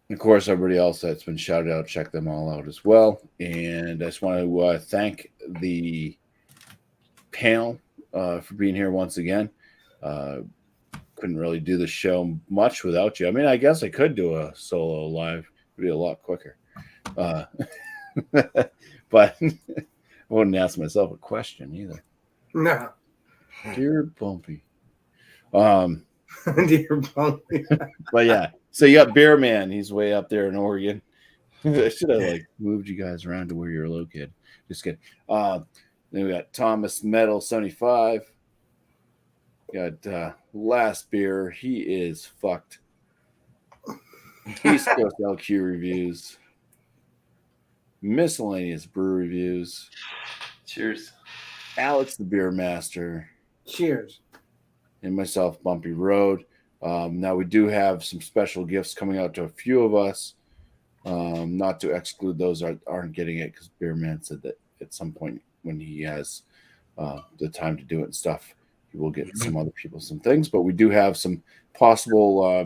And of course, everybody else that's been shouted out, check them all out as well. And I just want to thank the panel for being here once again. Couldn't really do the show much without you. I mean, I guess I could do a solo live. It'd be a lot quicker. But I wouldn't ask myself a question either. No. Dear BuMpY. Dear BuMpY. But yeah. So you got Beer Man. He's way up there in Oregon. I should have moved you guys around to where you're located. Just kidding. Then we got Thomas Metal 75. Got Last Beer. He is fucked. East Coast LQ reviews. Miscellaneous brew reviews. Cheers. Alex the Beer Master. Cheers. And myself, BuMpY Road. Now we do have some special gifts coming out to a few of us. Not to exclude those that aren't getting it, because Beer Man said that at some point when he has the time to do it and stuff. He will get some other people some things, but we do have some possible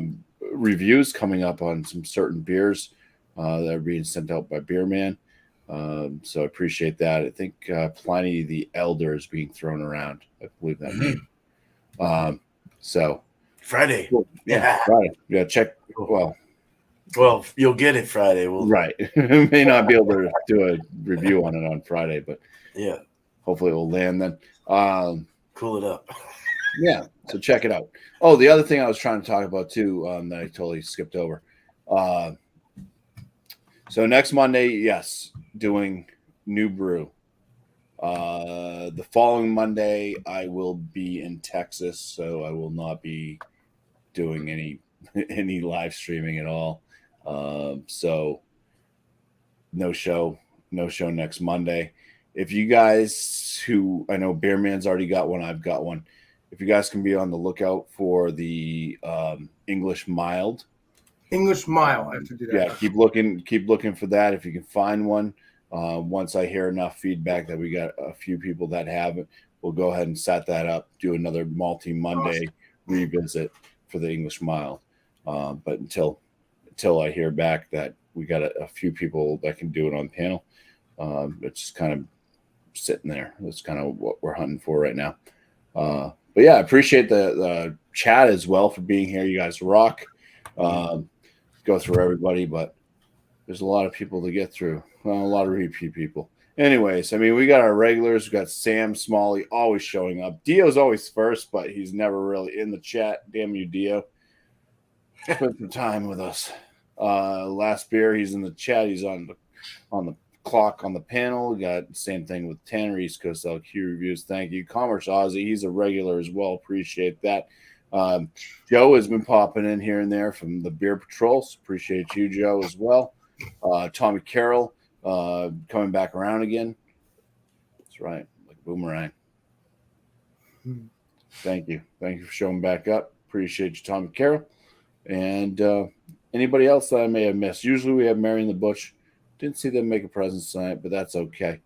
reviews coming up on some certain beers that are being sent out by Beer Man. So I appreciate that. I think Pliny the Elder is being thrown around. I believe that name. So Friday. Cool. Yeah, Friday. Yeah, check. Well, you'll get it Friday. Right. May not be able to do a review on it on Friday, but yeah, hopefully it will land then. Cool it up. Yeah, so check it out. Oh, the other thing I was trying to talk about too that I totally skipped over. So next Monday, yes, doing new brew. The following Monday, I will be in Texas, so I will not be doing any live streaming at all. So no show next Monday. If you guys who I know Bear Man's already got one, I've got one. If you guys can be on the lookout for the English mild. English mile. I have to do that. Yeah, keep looking for that. If you can find one, once I hear enough feedback that we got a few people that have it, we'll go ahead and set that up. Do another Malty Monday revisit for the English mild. But until I hear back that we got a few people that can do it on panel, it's just kind of sitting there. That's kind of what we're hunting for right now. But yeah, I appreciate the chat as well for being here. You guys rock. Go through everybody, but there's a lot of people to get through. Well, a lot of repeat people. Anyways, I mean, we got our regulars. We got Sam Smalley always showing up. Dio's always first, but he's never really in the chat. Damn you, Dio. Spend some time with us. Last beer, he's in the chat. He's on the clock on the panel. We got the same thing with Tanner, East Coast LQ Reviews. Thank you. Commerce Aussie, he's a regular as well. Appreciate that. Joe has been popping in here and there from the Beer Patrols. Appreciate you, Joe, as well. Tommy Carroll coming back around again. That's right, like a boomerang. Thank you for showing back up. Appreciate you, Tommy Carroll. And anybody else that I may have missed. Usually we have Mary in the Bush. Didn't see them make a presence tonight, but that's okay.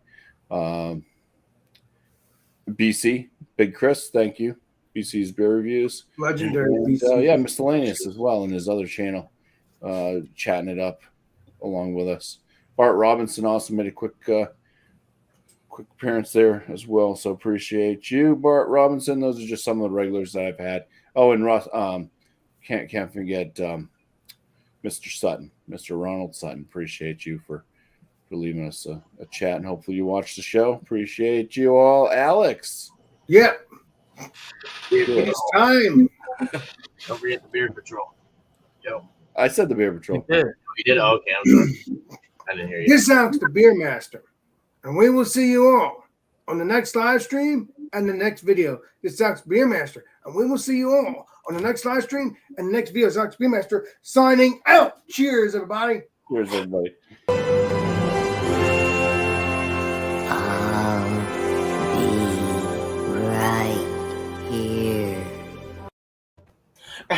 BC, Big Chris, thank you. BC's Beer Reviews. Legendary and, BC. yeah, Miscellaneous as well in his other channel, chatting it up along with us. Bart Robinson also made a quick appearance there as well, so appreciate you, Bart Robinson. Those are just some of the regulars that I've had. Oh, and Russ, can't forget Mr. Sutton, Mr. Ronald Sutton. Appreciate you for leaving us a chat, and hopefully you watch the show. Appreciate you all. Alex. Yeah. It's time. Don't forget the Beer Patrol. Yo. I said the Beer Patrol. You did? Oh, okay, I'm sorry. I didn't hear you. This sounds the Beer Master. And we will see you all on the next live stream and the next video. This sounds Beer Master. And we will see you all on the next live stream and the next video. This sounds Beer Master signing out. Cheers, everybody. Cheers, everybody.